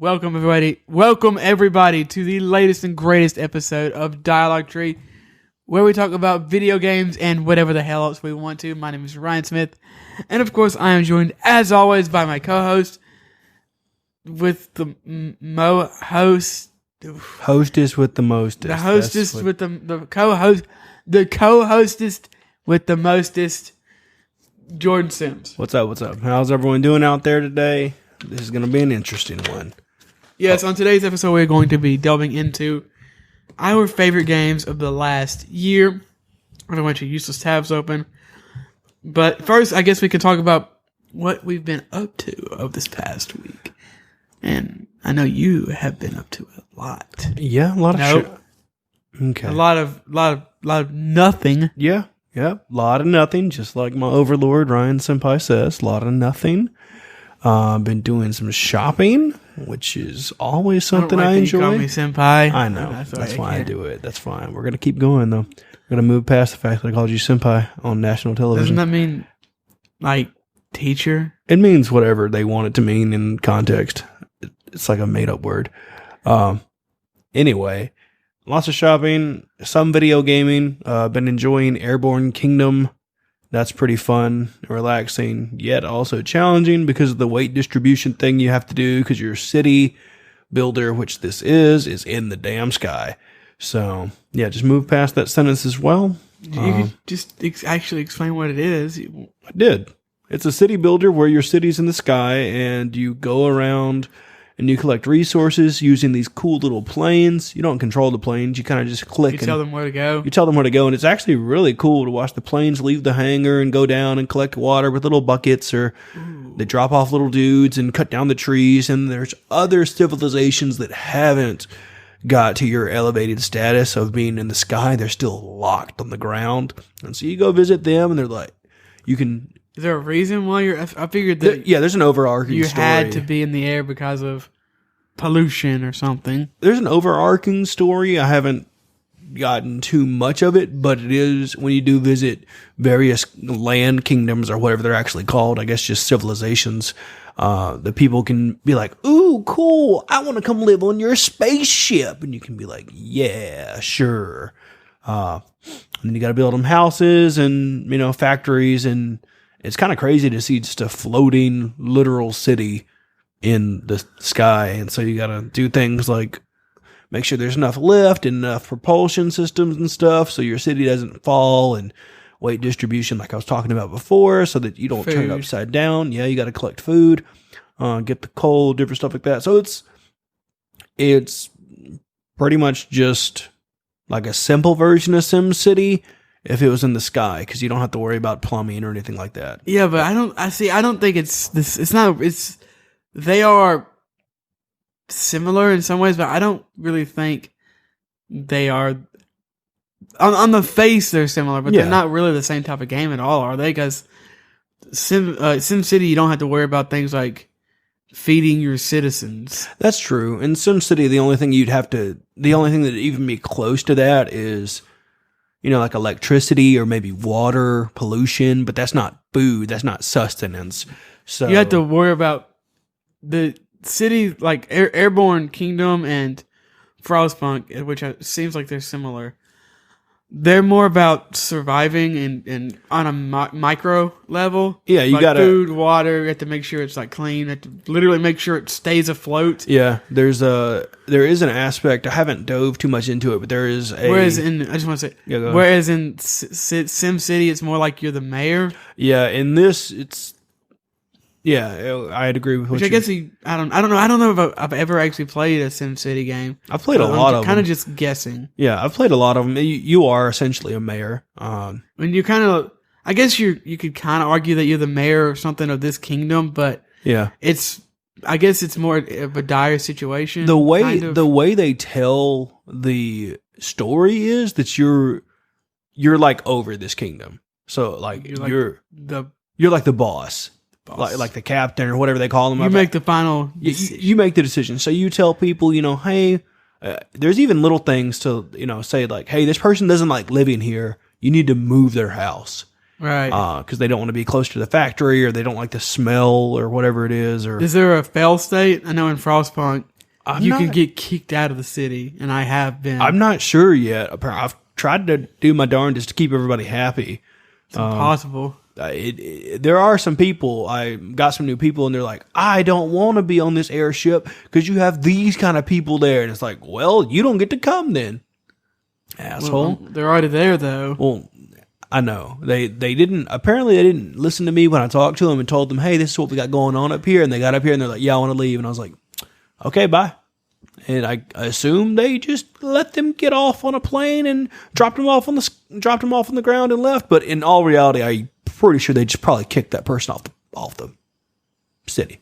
Welcome everybody to the latest and greatest episode of Dialogue Tree, where we talk about video games and whatever the hell else we want to. My name is Ryan Smith, and of course I am joined as always by my co-host with the hostess with the mostest. The hostess with the co-hostess with the mostest, Jordan Sims. What's up? How's everyone doing out there today? This is going to be an interesting one. Yes, on today's episode, we're going to be delving into our favorite games of the last year. I have a bunch of useless tabs open. But first, I guess we could talk about what we've been up to over this past week. And I know you have been up to a lot. Yeah, a lot of shit. Okay. A lot of nothing. Yeah, a lot of nothing, just like my overlord Ryan Senpai says, a lot of nothing. Been doing some shopping, which is always something I enjoy. You call me senpai. I know. That's why I do it. That's fine. We're going to keep going, though. We're going to move past the fact that I called you senpai on national television. Doesn't that mean, like, teacher? It means whatever they want it to mean in context. It's like a made-up word. Anyway, lots of shopping, some video gaming. Been enjoying Airborne Kingdom. That's pretty fun, relaxing, yet also challenging because of the weight distribution thing you have to do because your city builder, which this is in the damn sky. So, yeah, just move past that sentence as well. You could just actually explain what it is. I did. It's a city builder where your city's in the sky and you go around and you collect resources using these cool little planes. You don't control the planes. You kind of just click. You tell them where to go. You tell them where to go. And it's actually really cool to watch the planes leave the hangar and go down and collect water with little buckets, or they drop off little dudes and cut down the trees. And there's other civilizations that haven't got to your elevated status of being in the sky. They're still locked on the ground. And so you go visit them and they're like, you can... Is there a reason why you're... I figured that... There's an overarching story. You had to be in the air because of pollution or something. There's an overarching story. I haven't gotten too much of it, but it is when you do visit various land kingdoms or whatever they're actually called, I guess just civilizations, the people can be like, ooh, cool, I want to come live on your spaceship. And you can be like, yeah, sure. And then you got to build them houses and, factories, and it's kind of crazy to see just a floating literal city in the sky. And so you got to do things like make sure there's enough lift and enough propulsion systems and stuff so your city doesn't fall, and weight distribution like I was talking about before so that you don't turn it upside down. Yeah, you got to collect food, get the coal, different stuff like that. So it's pretty much just like a simple version of SimCity if it was in the sky, because you don't have to worry about plumbing or anything like that. Yeah, but I don't think they are similar in some ways, but I don't really think they are. On the face, they're similar, but they're not really the same type of game at all, are they? Because SimCity, you don't have to worry about things like feeding your citizens. That's true. In SimCity, the only thing that even be close to that is, like electricity or maybe water pollution, but that's not food. That's not sustenance. So you have to worry about the city, like Airborne Kingdom and Frostpunk, which seems like they're similar. They're more about surviving and on a micro level. Yeah, you got food, water. You have to make sure it's like clean. You have to literally make sure it stays afloat. Yeah, there is an aspect. I haven't dove too much into it, but there is a. Whereas in SimCity, it's more like you're the mayor. Yeah, in this, it's. Yeah, I'd agree with what I guess I don't know. I don't know if I've ever actually played a SimCity game. I've played a lot of them. Kind of just guessing. Yeah, I've played a lot of them. You are essentially a mayor. And you kind of, I guess you could kind of argue that you're the mayor or something of this kingdom, but yeah, I guess it's more of a dire situation. The way they tell the story is that you're like over this kingdom. So like you're like the boss. Like the captain or whatever they call them. You make the final decision. You make the decision. So you tell people, hey, there's even little things to, say like, hey, this person doesn't like living here. You need to move their house. Right. Because they don't want to be close to the factory, or they don't like the smell or whatever it is. Or is there a fail state? I know in Frostpunk, you can get kicked out of the city, and I have been. I'm not sure yet. I've tried to do my darndest to keep everybody happy. It's impossible. There are some people. I got some new people, and they're like, "I don't want to be on this airship because you have these kind of people there." And it's like, "Well, you don't get to come then, asshole." Well, they're already there, though. Well, I know they didn't. Apparently, they didn't listen to me when I talked to them and told them, "Hey, this is what we got going on up here." And they got up here and they're like, "Yeah, I want to leave." And I was like, "Okay, bye." And I assume they just let them get off on a plane and dropped them off on the ground and left. But in all reality, I'm pretty sure they just probably kicked that person off the city,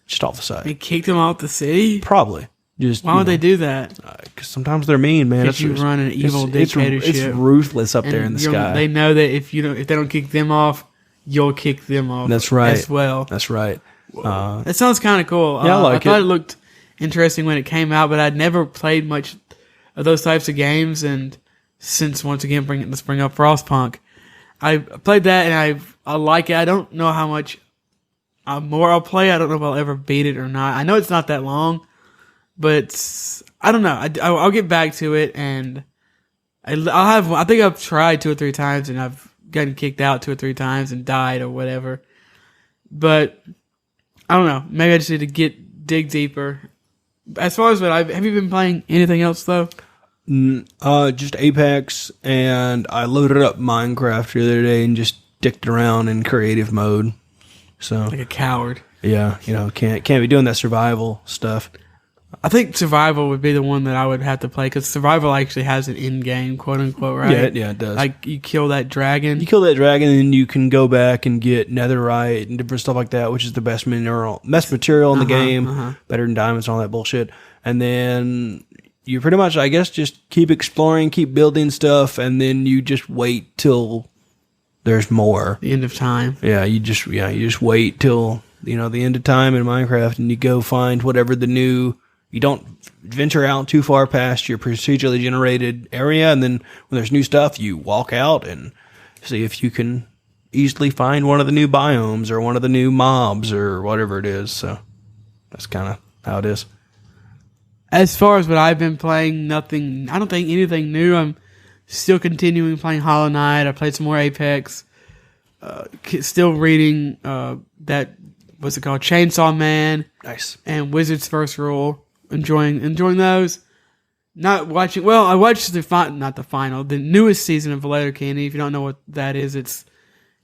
just off the side. They kicked them off the city? Probably. Just why would they do that? Because sometimes they're mean, man. Because you run an evil dictatorship. It's ruthless up there in the sky. They know that if they don't kick them off, you'll kick them off. That's right. As well. That's right. That sounds kind of cool. Yeah, I thought it looked interesting when it came out, but I'd never played much of those types of games. And since once again let's bring up Frostpunk, I played that and I like it. I don't know how much more I'll play. I don't know if I'll ever beat it or not. I know it's not that long, but I don't know. I'll get back to it, and I think I've tried 2 or 3 times, and I've gotten kicked out 2 or 3 times and died or whatever. But I don't know. Maybe I just need to dig deeper. As far as have you been playing anything else though? Just Apex, and I loaded up Minecraft the other day and just dicked around in creative mode. So like a coward. Yeah, can't be doing that survival stuff. I think survival would be the one that I would have to play because survival actually has an end game, quote unquote, right? Yeah, it does. Like you kill that dragon. You kill that dragon, and you can go back and get netherite and different stuff like that, which is the best material in the game, better than diamonds and all that bullshit. And then you pretty much, I guess, just keep exploring, keep building stuff, and then you just wait till there's more. The end of time. Yeah, you just wait till the end of time in Minecraft, and you go find whatever the new. You don't venture out too far past your procedurally generated area, and then when there's new stuff, you walk out and see if you can easily find one of the new biomes or one of the new mobs or whatever it is. So that's kind of how it is. As far as what I've been playing, nothing. I don't think anything new. I'm still continuing playing Hollow Knight. I played some more Apex. Still reading that. What's it called? Chainsaw Man. Nice. And Wizard's First Rule. Enjoying those. Not watching. Well, I watched the newest season of Letterkenny. If you don't know what that is, it's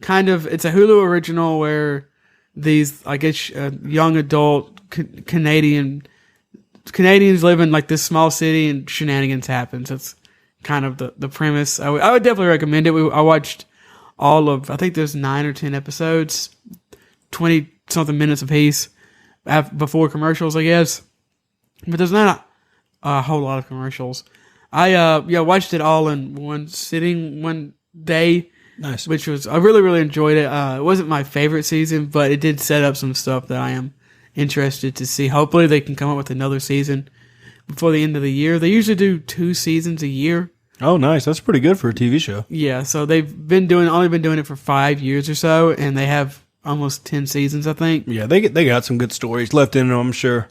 a Hulu original where these, I guess, young adult Canadians live in like this small city and shenanigans happen. So it's kind of the premise. I would definitely recommend it. I watched all of. I think there's 9 or 10 episodes, 20 something minutes apiece, before commercials, I guess. But there's not a whole lot of commercials. I watched it all in one sitting, one day. Nice. Which was, I really, really enjoyed it. It wasn't my favorite season, but it did set up some stuff that I am interested to see. Hopefully they can come up with another season before the end of the year. They usually do 2 seasons a year. Oh, nice. That's pretty good for a TV show. Yeah, so they've only been doing it for 5 years or so, and they have almost 10 seasons, I think. Yeah, they got some good stories left in them, I'm sure.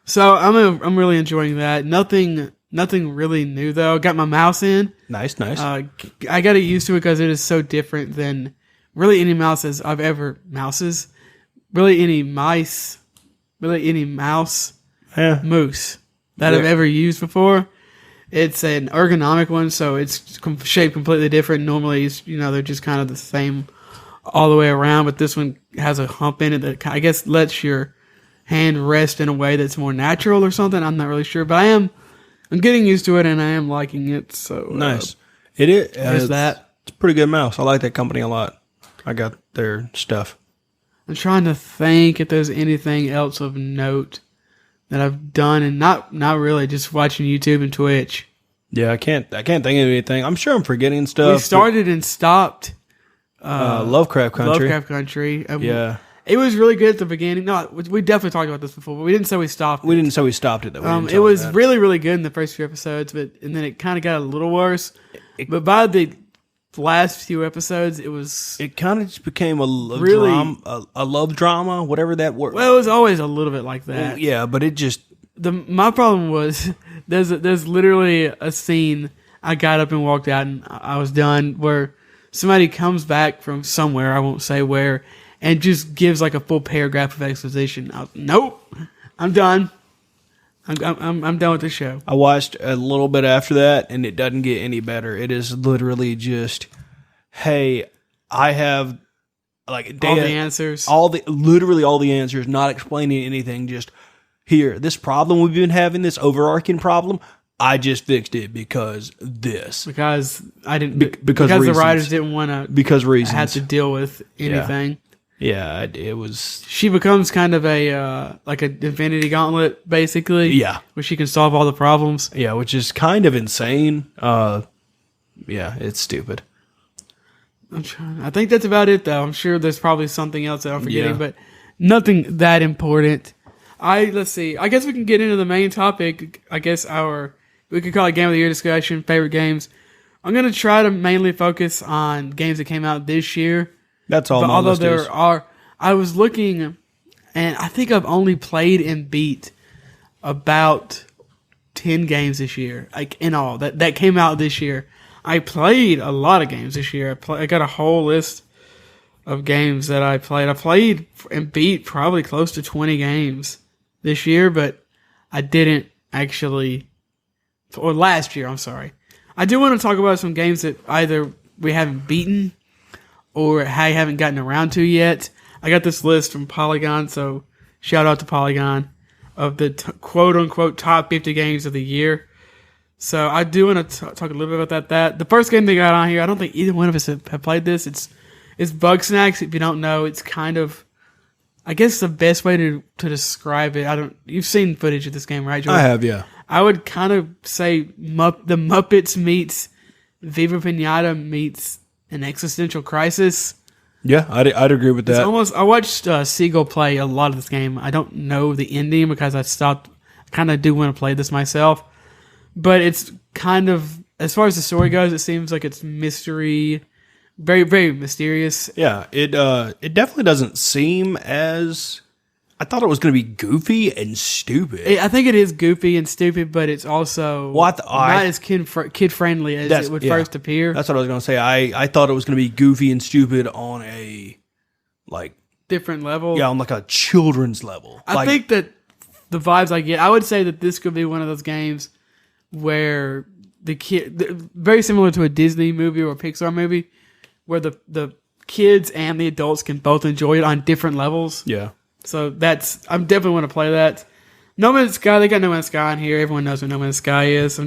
So I'm really enjoying that. Nothing really new though. Got my mouse in. Nice. I got to get used to it because it is so different than really any mouse I've ever really any mouse that I've ever used before. It's an ergonomic one, so it's shaped completely different. Normally, they're just kind of the same all the way around, but this one has a hump in it that I guess lets your hand rest in a way that's more natural or something. I'm not really sure, but I'm getting used to it and I am liking it. So nice. It is. There's that. It's a pretty good mouse. I like that company a lot. I got their stuff. I'm trying to think if there's anything else of note that I've done, and not really, just watching YouTube and Twitch. Yeah, I can't think of anything. I'm sure I'm forgetting stuff. We started and stopped Lovecraft Country. Yeah. It was really good at the beginning. No, we definitely talked about this before, but we didn't say we stopped it. We didn't say we stopped it, though. It was really, really good in the first few episodes, and then it kind of got a little worse. But by the last few episodes, it kind of just became a love drama, whatever that word. Well, it was always a little bit like that. Well, yeah, but it just My problem was there's literally a scene. I got up and walked out, and I was done. Where somebody comes back from somewhere, I won't say where, and just gives like a full paragraph of exposition. Nope, I'm done. I'm done with the show. I watched a little bit after that, and it doesn't get any better. It is literally just, hey, I have like All the answers. Literally all the answers, not explaining anything. Just here, this problem we've been having, this overarching problem, I just fixed it because this. Because I didn't. Because the reasons. writers didn't want to. Because reasons. Had to deal with anything. Yeah, it was. She becomes kind of a like an Infinity Gauntlet, basically. Yeah, where she can solve all the problems. Yeah, which is kind of insane. Yeah, it's stupid. I think that's about it, though. I'm sure there's probably something else that I'm forgetting, but nothing that important. Let's see. I guess we can get into the main topic. I guess we could call it Game of the Year discussion, favorite games. I'm gonna try to mainly focus on games that came out this year. That's all. Although there are, I was looking, and I think I've only played and beat about 10 games this year, like in all that came out this year. I played a lot of games this year. I got a whole list of games that I played. I played and beat probably close to 20 games this year, but I didn't actually, or last year. I'm sorry. I do want to talk about some games that either we haven't beaten or I haven't gotten around to yet. I got this list from Polygon, so shout out to Polygon, of the quote-unquote top 50 games of the year. So I do want to talk a little bit about that. The first game they got on here, I don't think either one of us have played this. It's Bugsnax. If you don't know, it's kind of, I guess the best way to describe it, you've seen footage of this game, right, Jordan? I have, yeah. I would kind of say the Muppets meets Viva Pinata meets an existential crisis. Yeah, I'd agree with that. It's almost. I watched Seagull play a lot of this game. I don't know the ending because I stopped. I kind of do want to play this myself, but it's kind of, as far as the story goes, it seems like it's mystery, very very mysterious. Yeah, it definitely doesn't seem as. I thought it was going to be goofy and stupid. I think it is goofy and stupid, but it's also not as kid friendly as it would first appear. That's what I was going to say. I thought it was going to be goofy and stupid on a different level. Yeah, on like a children's level. I think that the vibes I get, I would say that this could be one of those games where the kid, very similar to a Disney movie or a Pixar movie, where the kids and the adults can both enjoy it on different levels. Yeah. So I'm definitely want to play that. No Man's Sky, they got No Man's Sky on here. Everyone knows what No Man's Sky is.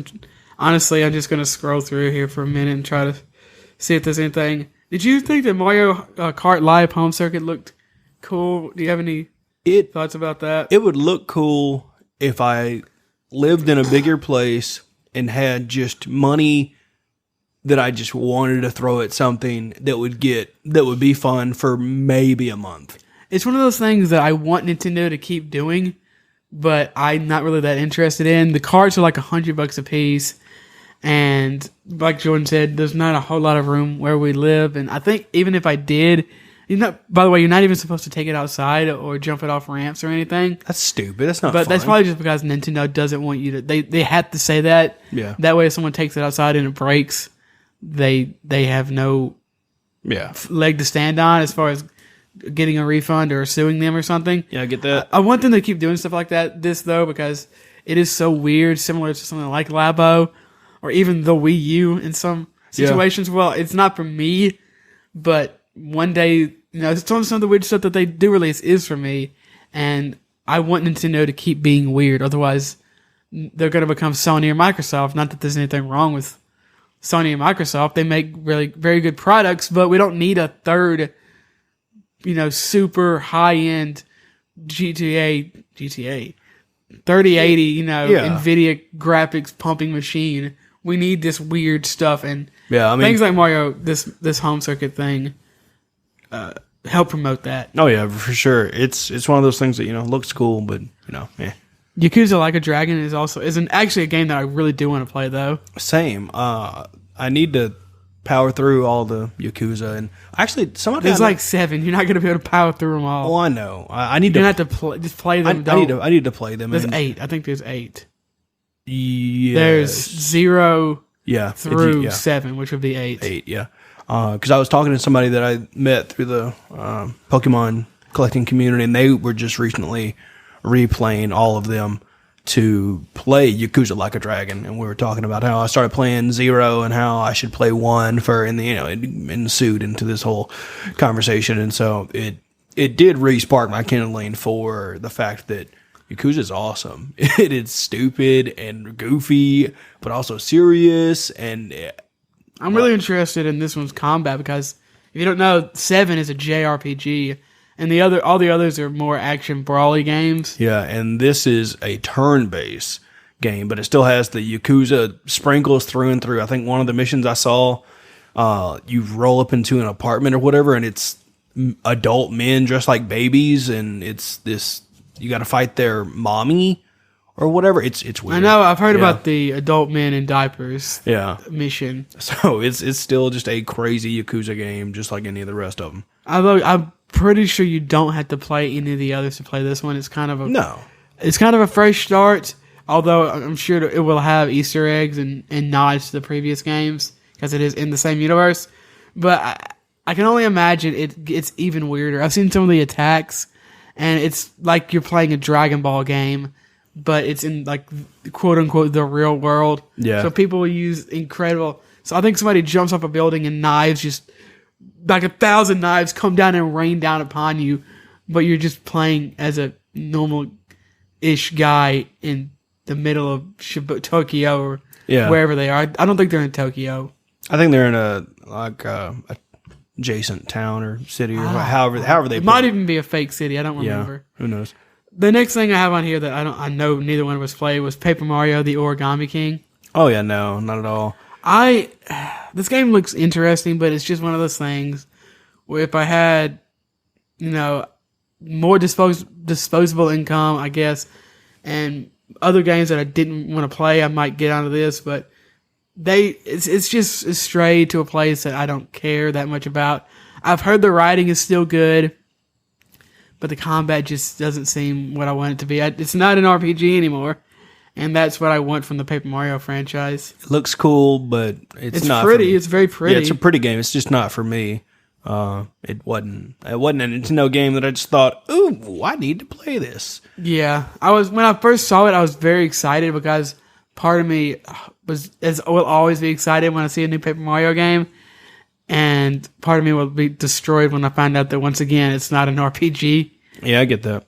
Honestly, I'm just going to scroll through here for a minute and try to see if there's anything. Did you think that Mario Kart Live Home Circuit looked cool? Do you have any thoughts about that? It would look cool if I lived in a bigger place and had just money that I just wanted to throw at something that would be fun for maybe a month. It's one of those things that I want Nintendo to keep doing, but I'm not really that interested in. The carts are like $100 a piece, and like Jordan said, there's not a whole lot of room where we live. And I think even if I did, by the way, you're not even supposed to take it outside or jump it off ramps or anything. That's stupid. That's not. But fun. That's probably just because Nintendo doesn't want you to. They have to say that. Yeah. That way, if someone takes it outside and it breaks, they have no leg to stand on as far as getting a refund or suing them or something. Yeah, I get that. I want them to keep doing stuff like that. Because it is so weird, similar to something like Labo or even the Wii U in some situations. Yeah. Well, it's not for me, but one day, some of the weird stuff that they do release is for me, and I want Nintendo to keep being weird. Otherwise, they're going to become Sony or Microsoft. Not that there's anything wrong with Sony and Microsoft. They make really very good products, but we don't need a third super high-end GTA 3080, NVIDIA graphics pumping machine. We need this weird stuff, and things like Mario, this home circuit thing, help promote that. Oh yeah, for sure. It's one of those things that looks cool, but Yakuza Like a Dragon is actually a game that I really do want to play though. Same. I need to power through all the Yakuza, and actually somebody There's like 7. You're not going to be able to power through them all. oh, I know. I need You're to. going to have to just play them. I need to play them. There's and- 8. I think there's 8. Yes. There's 0 yeah through yeah. 7, which would be 8. 8, yeah. Because I was talking to somebody that I met through the Pokemon collecting community, and they were just recently replaying all of them to play Yakuza Like a Dragon, and we were talking about how I started playing 0 and how I should play 1 for, and you know, it ensued into this whole conversation, and so it did re-spark my kindling for the fact that Yakuza is awesome. It is stupid and goofy, but also serious, and I'm really interested in this one's combat because if you don't know, 7 is a JRPG, and all the others are more action brawly games. yeah, and this is a turn-based game, but it still has the Yakuza sprinkles through and through. I think one of the missions I saw, you roll up into an apartment or whatever, and it's adult men dressed like babies, and it's this, you got to fight their mommy or whatever. It's weird. I know, I've heard Yeah. about the adult men in diapers Yeah. mission. So it's still just a crazy Yakuza game, just like any of the rest of them. Although I'm pretty sure you don't have to play any of the others to play this one. It's kind of a fresh start. Although I'm sure it will have Easter eggs and nods to the previous games because it is in the same universe. But I can only imagine it gets even weirder. I've seen some of the attacks, and it's like you're playing a Dragon Ball game, but it's in like quote unquote the real world. Yeah. So people will use incredible. So I think somebody jumps off a building and knives just like 1,000 knives come down and rain down upon you, but you're just playing as a normal-ish guy in the middle of Tokyo or wherever they are. I don't think they're in Tokyo. I think they're in a adjacent town or city or however they. It put might it. even be a fake city. I don't Yeah. remember. Who knows? The next thing I have on here that I know neither one of us played was Paper Mario: The Origami King. Oh yeah, no, not at all. This game looks interesting, but it's just one of those things where if I had, more disposable income, I guess, and other games that I didn't want to play, I might get onto this, but it's just strayed to a place that I don't care that much about. I've heard the writing is still good, but the combat just doesn't seem what I want it to be. It's not an RPG anymore. And that's what I want from the Paper Mario franchise. It looks cool, but it's not pretty. For me. It's very pretty. Yeah, it's a pretty game. It's just not for me. It wasn't a Nintendo game that I just thought, ooh, I need to play this. Yeah, when I first saw it, I was very excited because part of me will always be excited when I see a new Paper Mario game, and part of me will be destroyed when I find out that once again it's not an RPG. Yeah, I get that.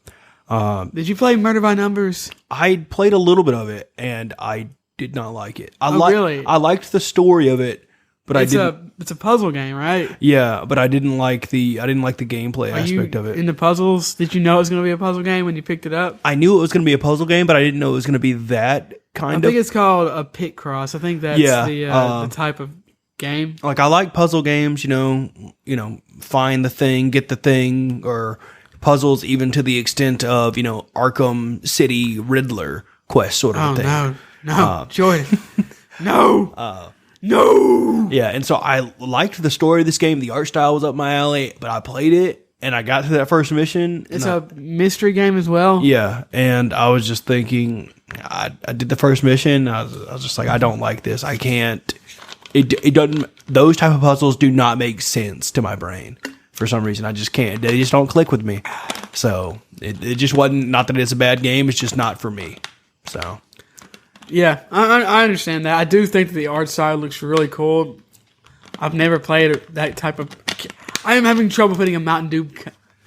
Did you play Murder by Numbers? I played a little bit of it, and I did not like it. Really? I liked the story of it, but I didn't. It's a puzzle game, right? Yeah, but I didn't like the gameplay aspect of it. In the puzzles, did you know it was going to be a puzzle game when you picked it up? I knew it was going to be a puzzle game, but I didn't know it was going to be that kind of. I think it's called a pit cross. I think that's the type of game. Like I like puzzle games, find the thing, get the thing, or puzzles even to the extent of, Arkham City Riddler quest sort of a thing. No, Jordan. No. No. Yeah, and so I liked the story of this game. The art style was up my alley, but I played it and I got to that first mission. It's a mystery game as well. Yeah, and I was just thinking, I did the first mission. I was just like, I don't like this. I can't. It doesn't. Those type of puzzles do not make sense to my brain. For some reason, I just can't. They just don't click with me. So it just wasn't. Not that it's a bad game. It's just not for me. So yeah, I understand that. I do think that the art style looks really cool. I've never played that type of. I am having trouble putting a Mountain Dew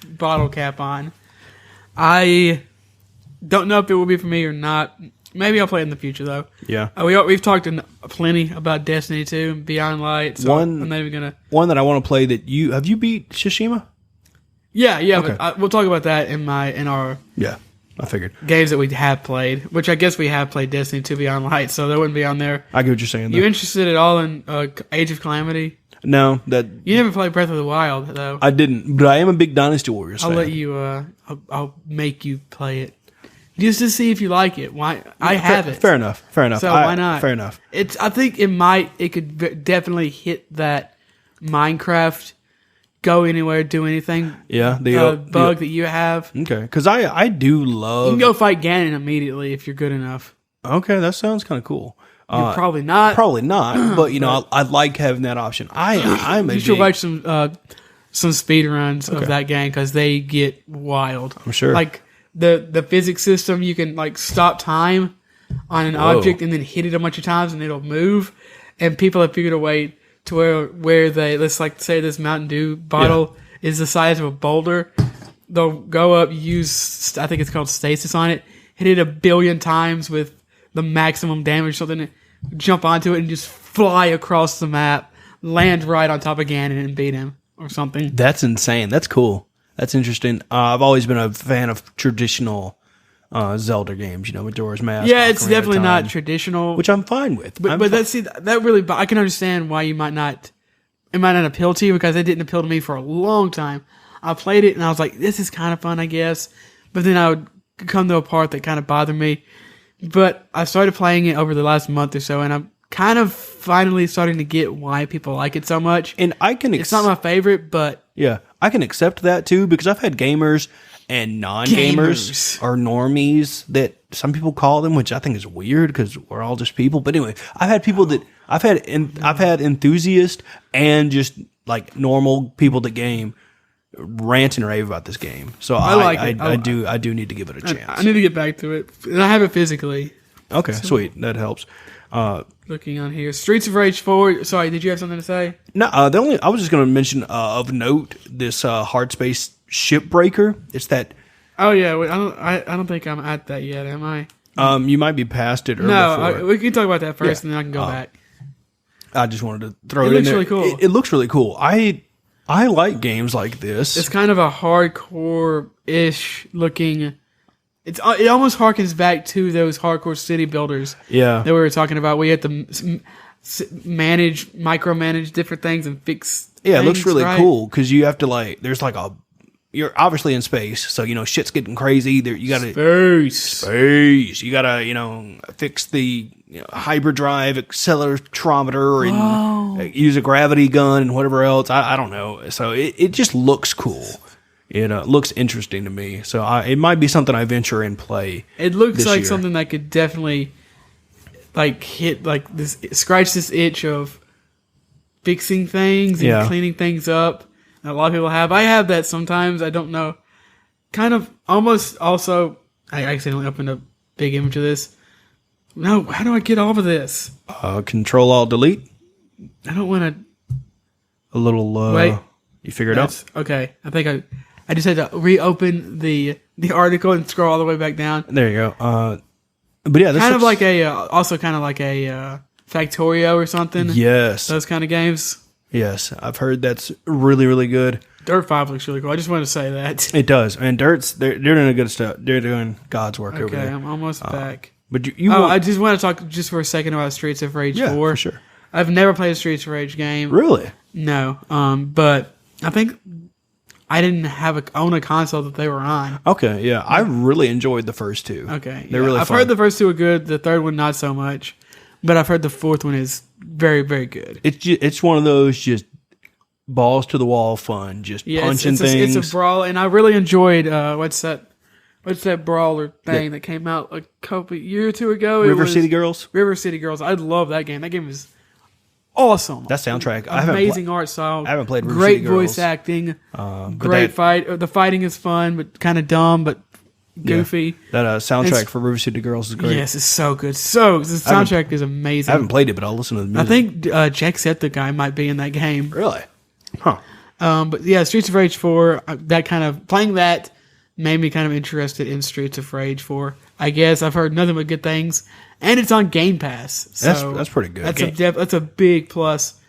bottle cap on. I don't know if it will be for me or not. Maybe I'll play it in the future though. yeah. We've talked plenty about Destiny 2 and Beyond Light. So I'm not even gonna. One that I want to play that have you beat Tsushima? Yeah, Okay. but we'll talk about that in our Yeah, I figured. games that we have played. Which I guess we have played Destiny 2 Beyond Light, so that wouldn't be on there. I get what you're saying. Though. You interested at all in Age of Calamity? No, that You never played Breath of the Wild though. I didn't, but I am a big Dynasty Warriors I'll fan. let you. I'll make you play it. just to see if you like it. Why I have it. Fair enough. So why not? Fair enough. I think it could definitely hit that Minecraft go anywhere, do anything. Yeah, bug that you have. Okay, because I do love. You can go fight Ganon immediately if you're good enough. Okay, that sounds kind of cool. You're probably not. Probably not, but you know, I like having that option. I'm a You should big, watch some speed runs of that game because they get wild. I'm sure. Like the physics system, you can like stop time on an object and then hit it a bunch of times and it'll move. And people have figured a way to where they, let's like say this Mountain Dew bottle is the size of a boulder. They'll go up, use, I think it's called stasis on it, hit it 1 billion times with the maximum damage, something, jump onto it and just fly across the map, land right on top of Ganon and beat him or something. That's insane. That's cool. That's interesting. I've always been a fan of traditional Zelda games, you know, Majora's Mask. Yeah, it's Ocarina of definitely not Time, traditional. which I'm fine with. But that really, I can understand why you might not, it might not appeal to you because it didn't appeal to me for a long time. I played it and I was like, this is kind of fun, I guess. But then I would come to a part that kind of bothered me. But I started playing it over the last month or so and I'm kind of finally starting to get why people like it so much. And I can, it's not my favorite, but yeah, I can accept that too because I've had gamers and non-gamers or normies that some people call them, which I think is weird because we're all just people. But anyway, I've had people that I've had enthusiasts and just like normal people that game rant and rave about this game. So I like it. I do need to give it a chance. I need to get back to it. And I have it physically. Okay, sweet. That helps. Looking on here, Streets of Rage 4. Sorry, did you have something to say? No, I was just going to mention of note this Hard Space Shipbreaker. It's that. Oh yeah, I don't think I'm at that yet. Am I? You might be past it. Or no, we can talk about that first, and then I can go back. I just wanted to throw it in there. It looks really cool. It looks really cool. I like games like this. It's kind of a hardcore-ish looking. It almost harkens back to those hardcore city builders. Yeah, that we were talking about. We had to micromanage different things and fix. Yeah, it looks really cool because you have to there's you're obviously in space, so you know shit's getting crazy. There, you gotta space. You gotta fix the hyperdrive accelerometer and use a gravity gun and whatever else. I don't know. So it just looks cool. It looks interesting to me. So it might be something I venture and play. It looks like year. something that could definitely hit this, scratch this itch of fixing things and cleaning things up. A lot of people have. I have that sometimes. I don't know. Kind of almost also, I accidentally opened a big image of this. No, how do I get off of this? Control Alt Delete. I don't want to. A little. Wait. You figured it out? Okay. I think I just had to reopen the article and scroll all the way back down. There you go. But yeah, this kind of like a Factorio or something. Yes. Those kind of games. Yes, I've heard that's really, really good. Dirt 5 looks really cool. I just wanted to say that. It does. And they're doing a good stuff. They're doing God's work over there. Okay, I'm almost back. But I just want to talk just for a second about Streets of Rage 4. For sure. I've never played a Streets of Rage game. Really? No. But I think I didn't own a console that they were on. Okay, yeah. I really enjoyed the first two. Okay. They're really fun. I've heard the first two are good. The third one, not so much. But I've heard the fourth one is very, very good. It's one of those just balls to the wall fun, just punching things. It's a brawl, and I really enjoyed what's that brawler thing that came out a year or two ago? River City Girls. River City Girls. I love that game. That game is awesome. That soundtrack. Amazing art style. I haven't played River Great City Girls. voice acting. Great fight. The fighting is fun, but kind of dumb, but goofy. That soundtrack for River City Girls is great. Yes, it's so good. The soundtrack is amazing. I haven't played it, but I'll listen to the music. I think Jacksepticeye might be in that game. Really? Huh. But yeah, Streets of Rage 4, playing that made me kind of interested in Streets of Rage 4. I guess I've heard nothing but good things, and it's on Game Pass. So that's pretty good. That's a big plus.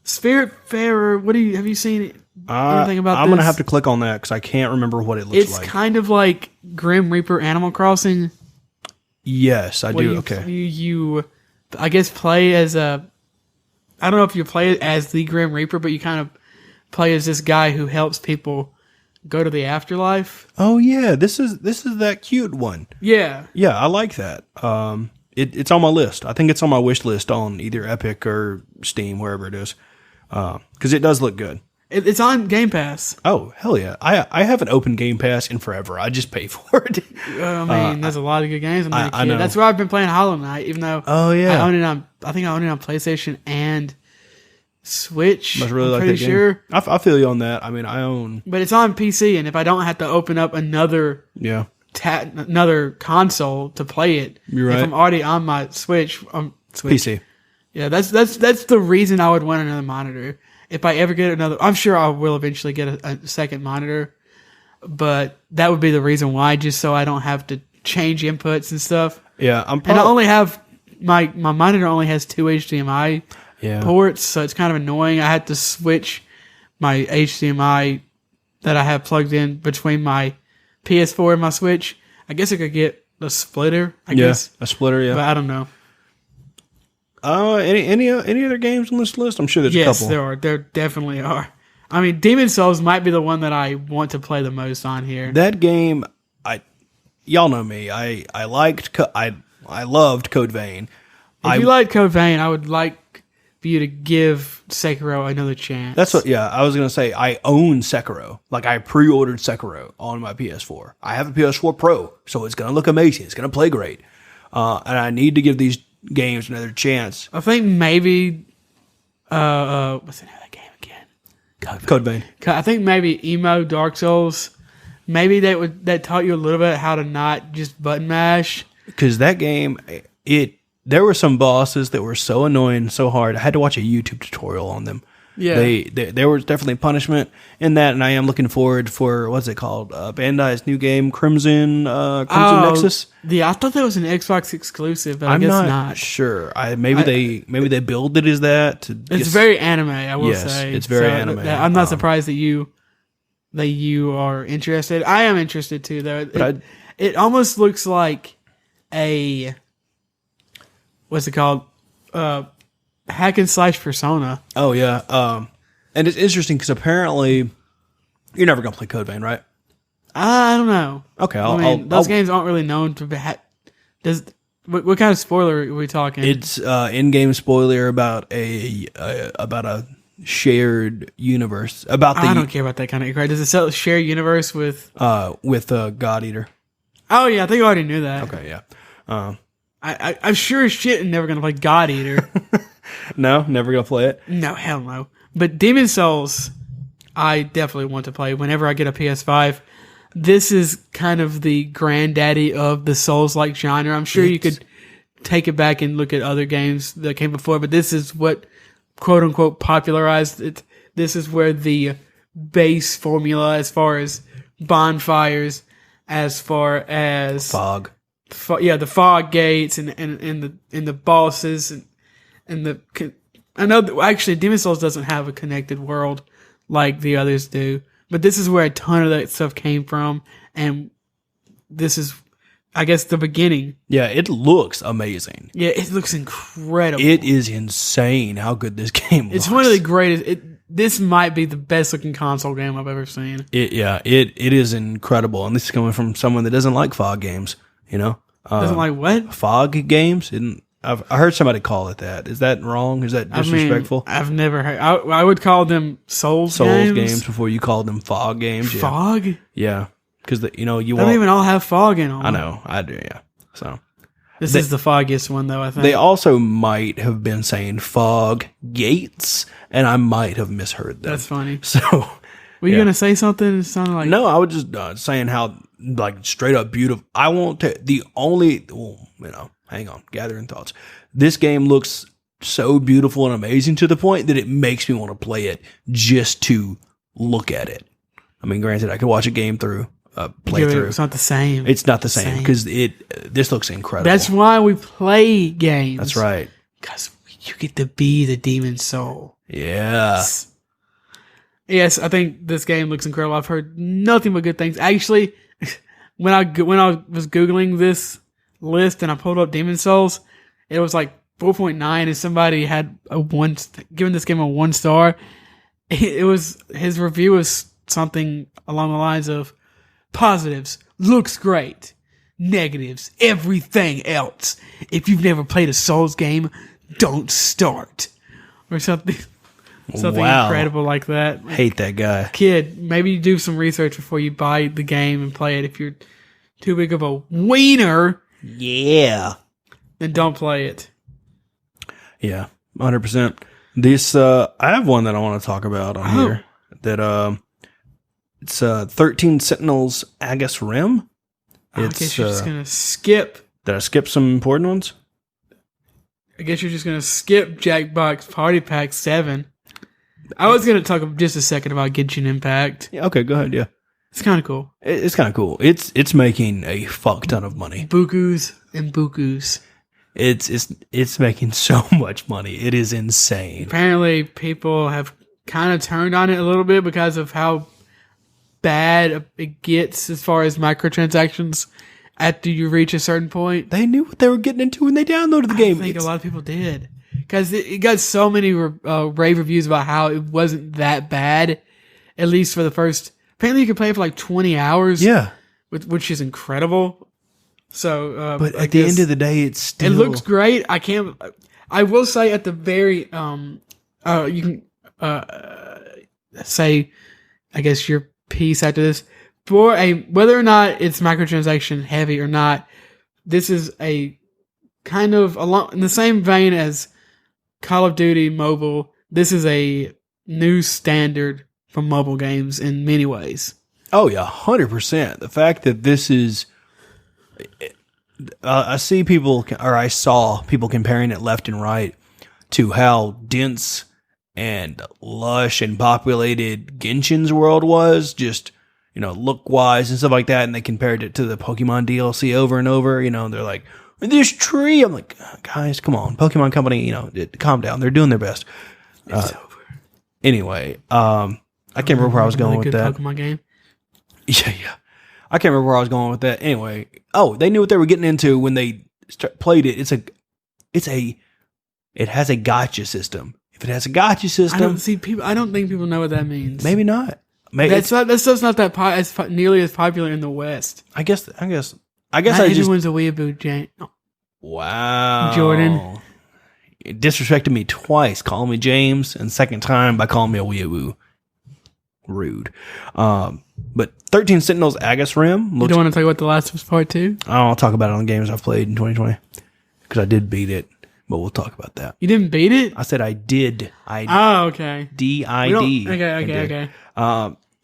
Spiritfarer, have you seen anything about this? I'm gonna have to click on that because I can't remember what it looks like. It's kind of like Grim Reaper Animal Crossing. Yes, I do. Okay. You I guess play as I don't know if you play as the Grim Reaper, but you kind of play as this guy who helps people Go to the Afterlife. Oh yeah, this is that cute one. Yeah. Yeah, I like that. It's on my list. I think it's on my wish list on either Epic or Steam, wherever it is, because it does look good. It's on Game Pass. Oh hell yeah! I haven't opened Game Pass in forever. I just pay for it. I mean, there's a lot of good games on that. I know. That's where I've been playing Hollow Knight, even though Oh yeah, I think I own it on PlayStation and Switch. must really I'm like pretty that game. sure. I feel you on that. I mean, I own But it's on PC, and if I don't have to open up another console to play it, You're right. if I'm already on my Switch, PC. Yeah, that's the reason I would want another monitor. If I ever get another, I'm sure I will eventually get a second monitor, but that would be the reason why, just so I don't have to change inputs and stuff. Yeah, And I only have my monitor only has 2 HDMI ports, so it's kind of annoying. I had to switch my HDMI that I have plugged in between my PS4 and my Switch. I guess I could get a splitter. I guess a splitter. Yeah. but I don't know. Any other games on this list? I'm sure there's a Yes, couple. there are. There definitely are. I mean, Demon Souls might be the one that I want to play the most on here. That game, y'all know me. I loved Code Vein. If you like Code Vein, I would like for you to give Sekiro another chance. That's what. Yeah, I was gonna say I own Sekiro. Like I pre-ordered Sekiro on my PS4. I have a PS4 Pro, so it's gonna look amazing. It's gonna play great, and I need to give these games another chance. I think maybe. What's the name of that game again? Code Vein. I think maybe Emo Dark Souls. Maybe that taught you a little bit how to not just button mash. Because that game, there were some bosses that were so annoying, so hard. I had to watch a YouTube tutorial on them. Yeah, there was definitely punishment in that, and I am looking forward for what's it called? Bandai's new game, Crimson Nexus. Yeah, I thought that was an Xbox exclusive, but I I'm guess not, not. sure. Maybe they build it as that. It's very anime, I will say. It's very anime. I'm not surprised that you are interested. I am interested too, though. It almost looks like a what's it called? Hack and slash Persona. Oh yeah, and it's interesting because apparently you're never gonna play Code Vein, right? I don't know. Okay, those games aren't really known to be. What kind of spoiler are we talking? It's in-game spoiler about a shared universe. I don't care about that kind of crap. Does it share universe with God Eater? Oh yeah, I think I already knew that. Okay, yeah. I'm sure as shit never gonna play God Eater. No, never gonna play it. No, hell no. But Demon Souls, I definitely want to play whenever I get a PS5. This is kind of the granddaddy of the Souls-like genre. I'm sure you could take it back and look at other games that came before, but this is what quote unquote popularized it. This is where the base formula, as far as bonfires, as far as Fog. The fog gates and the bosses and the. I know actually Demon Souls doesn't have a connected world like the others do, but this is where a ton of that stuff came from, and this is, I guess, the beginning. Yeah, it looks amazing. Yeah, it looks incredible. It is insane how good this game looks. It's one of the greatest. This might be the best looking console game I've ever seen. It is incredible, and this is coming from someone that doesn't like fog games. You know, Doesn't like what? Fog games. I heard somebody call it that. Is that wrong? Is that disrespectful? I've never heard. I would call them Souls games before you called them fog games. Yeah. Fog? Yeah, because you don't even all have fog in them. I know, I do. Yeah, so this is the foggiest one though. I think they also might have been saying fog gates, and I might have misheard them. That's funny. So, were you gonna say something? It sounded like no. I was just saying how like straight up beautiful. I won't take the only. Hang on, gathering thoughts. This game looks so beautiful and amazing to the point that it makes me want to play it just to look at it. I mean, granted, I could watch a game through, play through. It's not the same. It's not the same because this looks incredible. That's why we play games. That's right. Because you get to be the demon soul. Yeah. Yes, I think this game looks incredible. I've heard nothing but good things. Actually, when I was Googling this list and I pulled up Demon Souls, it was like 4.9 and somebody had given this game a 1 star. It was, his review was something along the lines of positives, looks great. Negatives, everything else. If you've never played a Souls game, don't start. Or something Wow. incredible like that. Hate that guy. Kid, maybe do some research before you buy the game and play it. If you're too big of a wiener, Yeah. then don't play it. Yeah, 100%. This I have one that I want to talk about on here. That it's 13 Sentinels Agus Rim. I guess you're just gonna skip. Did I skip some important ones? I guess you're just gonna skip Jackbox Party Pack 7. I was gonna talk just a second about Genshin Impact. Yeah, okay, go ahead. Yeah, It's kind of cool. it's kind of cool. It's making a fuck ton of money. Bukus and bukus. It's making so much money. It is insane. Apparently, people have kind of turned on it a little bit because of how bad it gets as far as microtransactions after you reach a certain point. They knew what they were getting into when they downloaded the game. I think a lot of people did because it got so many rave reviews about how it wasn't that bad, at least for the first. Apparently, you can play it for like 20 hours. Yeah, which is incredible. So, but I at the guess end of the day, it's still. it looks great. I will say at the very you can say, I guess your piece after this for whether or not it's microtransaction heavy or not. This is a kind of along in the same vein as Call of Duty Mobile. This is a new standard for mobile games in many ways. Oh yeah, 100%. The fact that this is, I see people, or I saw people comparing it left and right to how dense and lush and populated Genshin's world was, just, look wise and stuff like that. And they compared it to the Pokemon DLC over and over. They're like, this tree. I'm like, guys, come on, Pokemon Company. Calm down. They're doing their best. It's over. Anyway, I can't remember where I was going with that. Pokemon game. Yeah. I can't remember where I was going with that. Anyway, they knew what they were getting into when they played it. It has a gotcha system. If it has a gotcha system, I don't think people know what that means. maybe not. Maybe That stuff's not that nearly as popular in the West. I guess Not I just. everyone's a weeaboo, Jane. Oh, Wow, Jordan. You disrespected me twice, calling me James, and second time by calling me a weeaboo. Rude. But 13 Sentinels Agus Rim. You don't want to talk about The Last of Us Part 2? I'll talk about it on games I've played in 2020 because I did beat it, but we'll talk about that. You didn't beat it? I said I did. Oh, okay. D-I-D. Okay.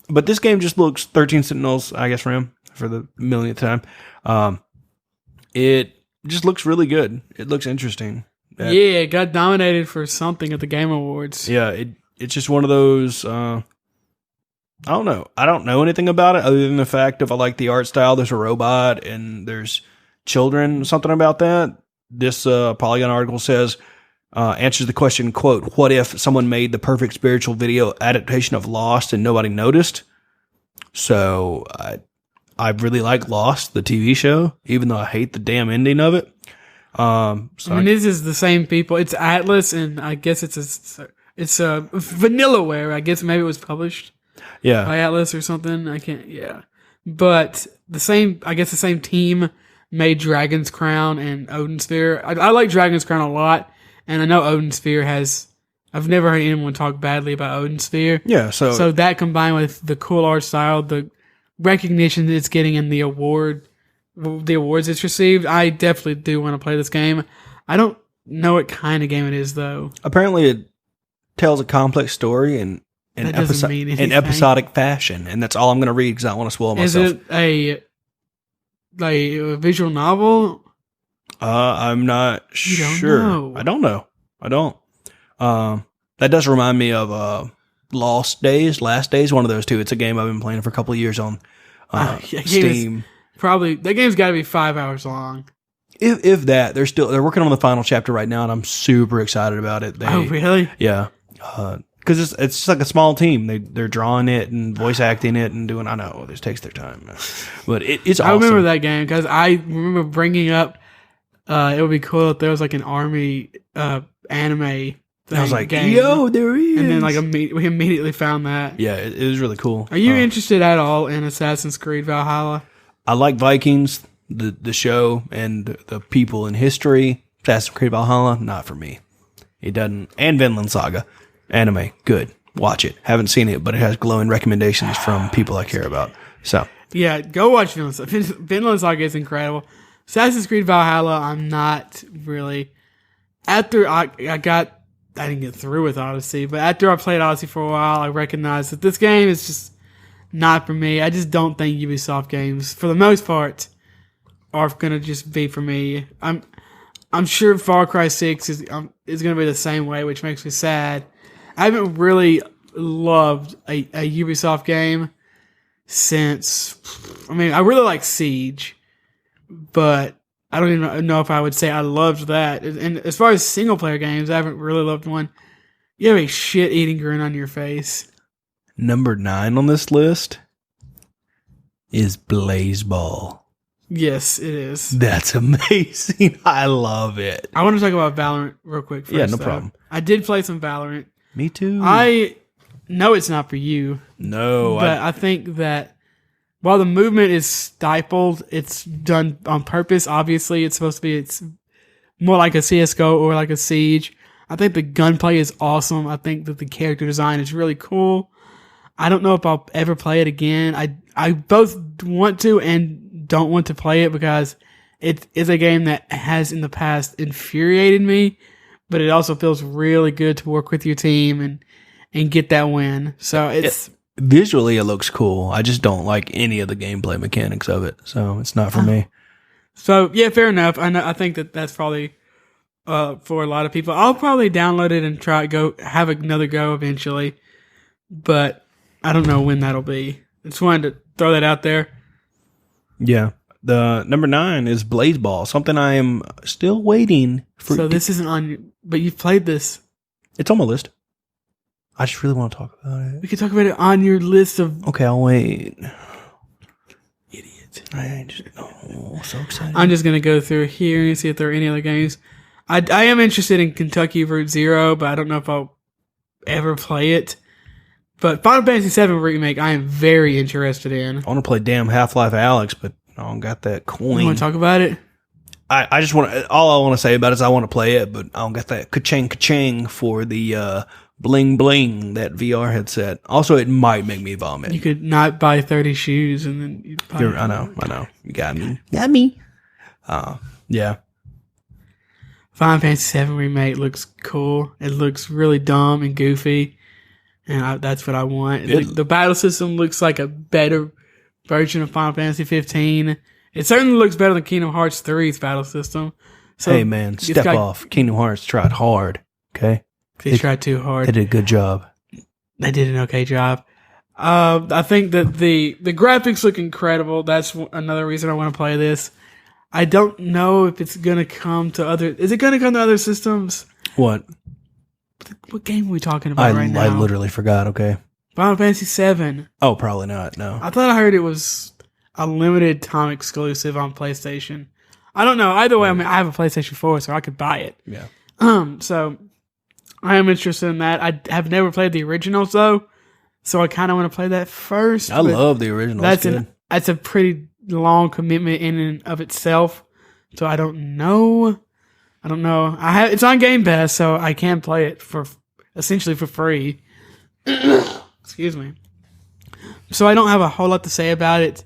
But this game just looks 13 Sentinels, I guess, Rim, for the millionth time. It just looks really good. It looks interesting. Yeah, it got nominated for something at the Game Awards. Yeah, it's just one of those. I don't know. I don't know anything about it other than the fact of I like the art style. There's a robot and there's children. Something about that. This Polygon article says answers the question, quote, what if someone made the perfect spiritual video adaptation of Lost and nobody noticed? So I really like Lost, the TV show, even though I hate the damn ending of it. This is the same people. It's Atlas, and I guess it's a Vanillaware. I guess maybe it was published by Atlas or something. I can't. Yeah, but the same team made Dragon's Crown and Odin Sphere. I like Dragon's Crown a lot, and I know Odin Sphere has. I've never heard anyone talk badly about Odin Sphere. Yeah, so that combined with the cool art style, the recognition that it's getting in the awards it's received, I definitely do want to play this game. I don't know what kind of game it is, though. Apparently, it tells a complex story in episodic fashion, and that's all I'm going to read because I don't want to spoil myself. Is it a visual novel? I'm not sure. Know. I don't know. I don't. That does remind me of Last Days, one of those two. It's a game I've been playing for a couple of years on Steam. Probably that game's got to be 5 hours long. If that, they're working on the final chapter right now, and I'm super excited about it. Oh, really? Yeah, because it's just like a small team. They're drawing it and voice acting it and doing. I know this takes their time, but it's awesome. I remember that game because I remember bringing up. It would be cool if there was like an army anime I was like, game. yo, there he is. And then we immediately found that. Yeah, it was really cool. Are you interested at all in Assassin's Creed Valhalla? I like Vikings, the show, and the people in history. Assassin's Creed Valhalla, not for me. It doesn't. And Vinland Saga, anime, good. Watch it. Haven't seen it, but it has glowing recommendations from people I care about. So yeah, go watch Vinland Saga. Vinland Saga is incredible. Assassin's Creed Valhalla, I'm not really. After I didn't get through with Odyssey, but after I played Odyssey for a while, I recognized that this game is just not for me. I just don't think Ubisoft games, for the most part, are gonna just be for me. I'm sure Far Cry 6 is gonna be the same way, which makes me sad. I haven't really loved a Ubisoft game since. I mean, I really like Siege, but I don't even know if I would say I loved that. And as far as single player games, I haven't really loved one. You have a shit eating grin on your face. Number 9 on this list is BlazBall. Yes, it is. That's amazing. I love it. I want to talk about Valorant real quick first. Yeah, no problem. I did play some Valorant. Me too. I know it's not for you. No. But I think that while the movement is stifled, it's done on purpose. Obviously, it's more like a CSGO or like a Siege. I think the gunplay is awesome. I think that the character design is really cool. I don't know if I'll ever play it again. I both want to and don't want to play it because it is a game that has in the past infuriated me, but it also feels really good to work with your team and get that win. So visually, it looks cool. I just don't like any of the gameplay mechanics of it, so it's not for me. So yeah, fair enough. I think that's probably for a lot of people. I'll probably download it and have another go eventually, but I don't know when that'll be. I just wanted to throw that out there. Yeah. The number 9 is BlazBall, something I am still waiting for. So this isn't on, but you've played this. It's on my list. I just really want to talk about it. We could talk about it on your list of. Okay, I'll wait. Idiot. So excited. I'm just gonna go through here and see if there are any other games. I am interested in Kentucky Route Zero, but I don't know if I'll ever play it. But Final Fantasy VII Remake, I am very interested in. I want to play damn Half-Life Alyx, but I don't got that coin. You want to talk about it? I just want to, all I want to say about it is I want to play it, but I don't got that ka-ching for the bling bling, that VR headset. Also, it might make me vomit. You could not buy 30 shoes and then you'd buy I know. You got me. Yeah. Final Fantasy VII Remake looks cool. It looks really dumb and goofy, and that's what I want. The battle system looks like a better version of Final Fantasy 15. It certainly looks better than Kingdom Hearts 3's battle system. So hey man, step off. Kingdom Hearts tried hard. Okay, they tried too hard. They did a good job. They did an okay job. I think that the graphics look incredible. That's another reason I want to play this. I don't know if it's gonna come to other. Is it gonna come to other systems? What game are we talking about right now? I literally forgot. Okay, Final Fantasy VII. Oh, probably not. No, I thought I heard it was a limited time exclusive on PlayStation. I don't know. Either way, I mean, I have a PlayStation 4, so I could buy it. Yeah. So I am interested in that. I have never played the originals though, so I kind of want to play that first. I love the original. That's a pretty long commitment in and of itself. So I don't know. It's on Game Pass, so I can play it essentially for free. Excuse me. So I don't have a whole lot to say about it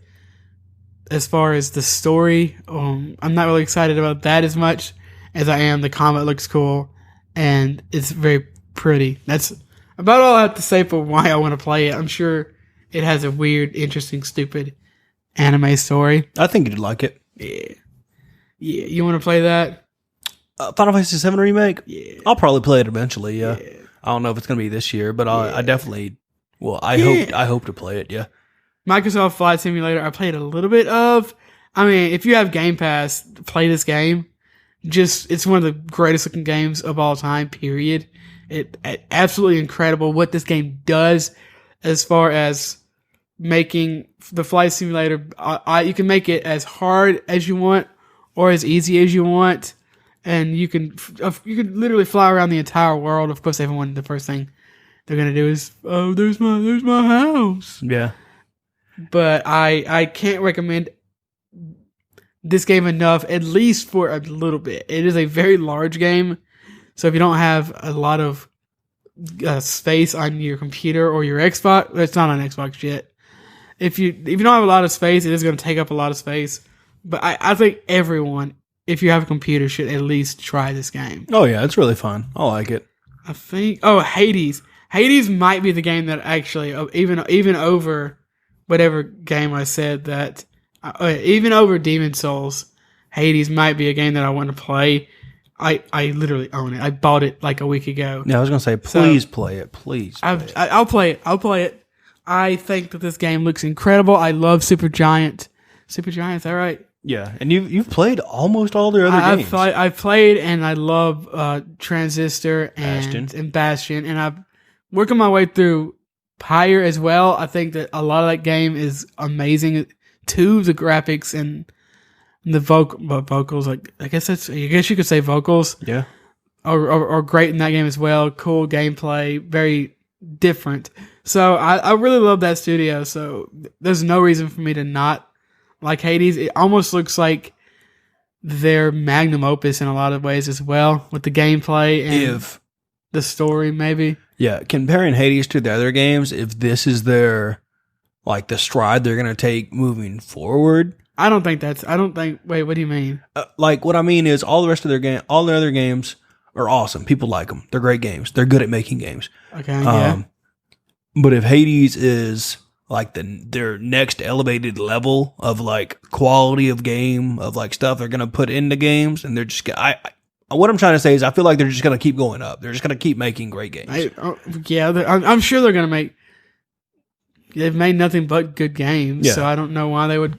as far as the story. I'm not really excited about that as much as I am. The combat looks cool and it's very pretty. That's about all I have to say for why I want to play it. I'm sure it has a weird, interesting, stupid anime story. I think you'd like it. Yeah. You want to play that? Final Fantasy VII Remake? Yeah. I'll probably play it eventually, yeah. I don't know if it's going to be this year, but I definitely, I hope to play it, yeah. Microsoft Flight Simulator, I played a little bit of. I mean, if you have Game Pass, play this game. It's one of the greatest looking games of all time, period. It absolutely incredible what this game does as far as making the flight simulator. You can make it as hard as you want or as easy as you want. and you can literally fly around the entire world. Of course, everyone, the first thing they're gonna do is, oh, there's my house. Yeah. But I can't recommend this game enough, at least for a little bit. It is a very large game, so if you don't have a lot of space on your computer or your Xbox, it's not on Xbox yet. If you don't have a lot of space, it is going to take up a lot of space. But I think everyone, if you have a computer, should at least try this game. Oh yeah, it's really fun. I like it. I think. Oh, Hades. Hades might be the game that actually, even over whatever game I said that, even over Demon Souls, Hades might be a game that I want to play. I literally own it. I bought it like a week ago. Yeah, I was gonna say, please play it. Please. I'll play it. I'll play it. I think that this game looks incredible. I love Supergiant. Supergiant, is that right? Yeah, and you've played almost all their other games. I've played, and I love Transistor and Bastion, and I'm working my way through Pyre as well. I think that a lot of that game is amazing too. The graphics and the vocals, like I guess you could say vocals. Yeah, are great in that game as well. Cool gameplay, very different. So I really love that studio. So there's no reason for me to not like Hades. It almost looks like their magnum opus in a lot of ways as well, with the gameplay and the story, maybe. Yeah, comparing Hades to the other games, if this is their, like, the stride they're going to take moving forward. Wait, what do you mean? Like, what I mean is all the rest of all their other games are awesome. People like them. They're great games. They're good at making games. Okay, yeah. But if Hades is like their next elevated level of like quality of game, of like stuff they're going to put into games, and they're just what I'm trying to say is I feel like they're just going to keep going up. They're just going to keep making great games. I'm sure they're going to make. They've made nothing but good games, so I don't know why they would.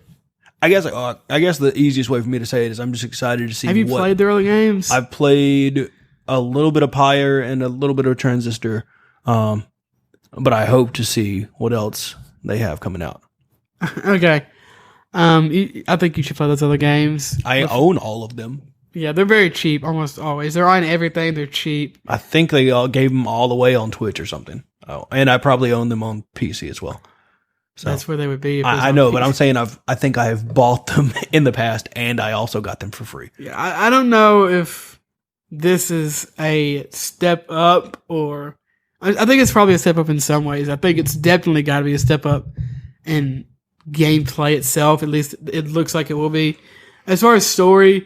I guess the easiest way for me to say it is I'm just excited to see. Have you played their early games? I've played a little bit of Pyre and a little bit of Transistor, but I hope to see what else they have coming out. Okay, I think you should play those other games. I own all of them. Yeah, they're very cheap almost always. They're on everything. They're cheap. I think they all gave them all away on Twitch or something. Oh, and I probably own them on PC as well. So that's where they would be. If I know, but I'm saying I think I have bought them in the past, and I also got them for free. Yeah, I don't know if this is a step up, or I think it's probably a step up in some ways. I think it's definitely got to be a step up in gameplay itself. At least it looks like it will be. As far as story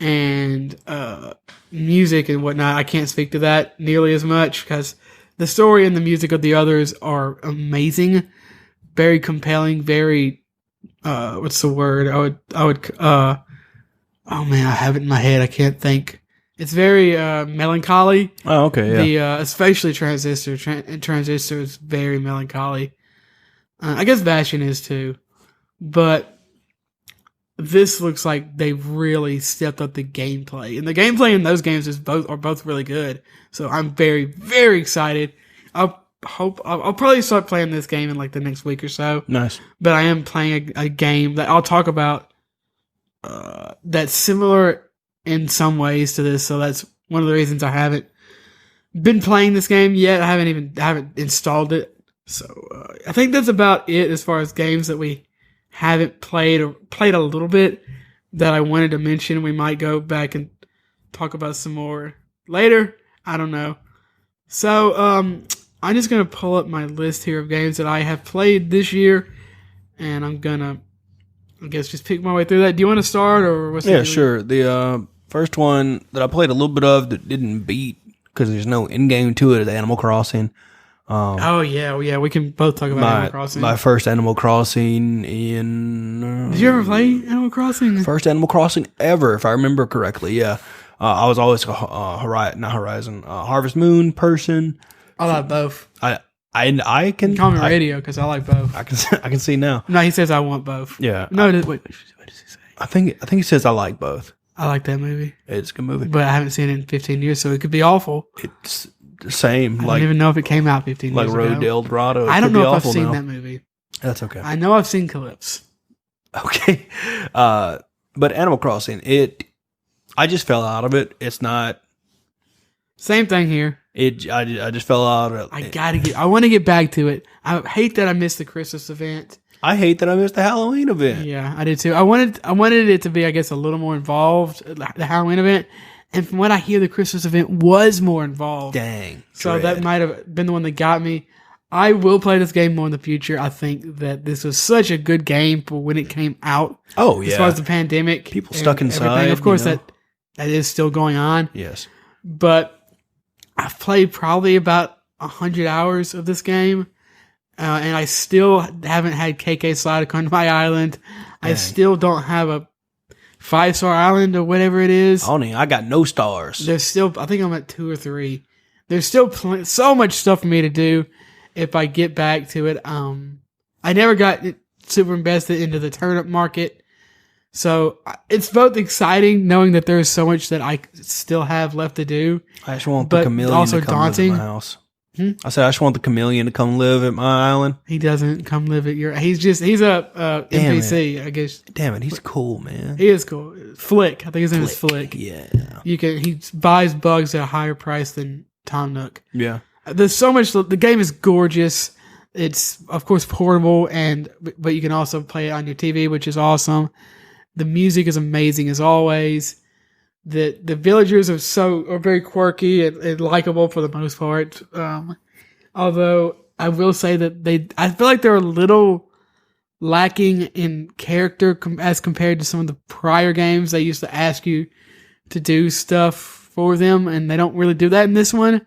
and music and whatnot, I can't speak to that nearly as much because the story and the music of the others are amazing. Very compelling, very, what's the word? I would, oh man, I have it in my head. I can't think. It's very, melancholy. Oh, okay, yeah. Especially Transistor. Transistor is very melancholy. I guess Bastion is too. But this looks like they've really stepped up the gameplay. And the gameplay in those games are both really good. So I'm very, very excited. I'll probably start playing this game in like the next week or so. Nice. But I am playing a game that I'll talk about that's similar in some ways to this. So that's one of the reasons I haven't been playing this game yet. I haven't installed it. So I think that's about it as far as games that we haven't played or played a little bit that I wanted to mention. We might go back and talk about some more later. I don't know. So, I'm just going to pull up my list here of games that I have played this year, and I'm going to, I guess, just pick my way through that. Do you want to start, or what's Yeah, sure. The first one that I played a little bit of that didn't beat, because there's no in-game to it, is Animal Crossing. Oh, yeah, we can both talk about Animal Crossing. My first Animal Crossing in... Did you ever play Animal Crossing? First Animal Crossing ever, if I remember correctly, yeah. I was always a Harvest Moon person. I like both. I can call me radio because I like both. I can see now. No, he says I want both. Yeah. No, wait. What does he say? I think he says I like both. I like that movie. It's a good movie, but I haven't seen it in 15 years, so it could be awful. It's the same. I don't even know if it came out 15 years ago. Like Road to El Dorado. I don't know if I've seen that movie. That's okay. I know I've seen Calypso. Okay. But Animal Crossing, I just fell out of it. It's not. Same thing here. I just fell out of it. I want to get back to it. I hate that I missed the Christmas event. I hate that I missed the Halloween event. Yeah, I did too. I wanted it to be, I guess, a little more involved, the Halloween event. And from what I hear, the Christmas event was more involved. Dang. So dread. that might have been the one that got me. I will play this game more in the future. I think that this was such a good game for when it came out. Oh, yeah. As far as the pandemic. People stuck and inside. everything. Of course, you know? that is still going on. Yes. But I've played probably about 100 hours of this game. And I still haven't had KK Slider come to my island. I Dang. still don't have a 5-star island or whatever it is. I got no stars. There's still, I think I'm at 2 or 3. There's still so much stuff for me to do if I get back to it. I never got super invested into the turnip market. So it's both exciting knowing that there's so much that I still have left to do. I just want but the chameleon also to come daunting. live at my house. I said I just want the chameleon to come live at my island. He doesn't come live at your. He's a Damn NPC, I guess. Damn it, he's cool, man. He is cool. Flick, I think his name is Flick. Yeah. He buys bugs at a higher price than Tom Nook. Yeah. There's so much. The game is gorgeous. It's of course portable, but you can also play it on your TV, which is awesome. The music is amazing as always. The villagers are very quirky and likable for the most part. Although I will say that I feel like they're a little lacking in character as compared to some of the prior games. They used to ask you to do stuff for them, and they don't really do that in this one.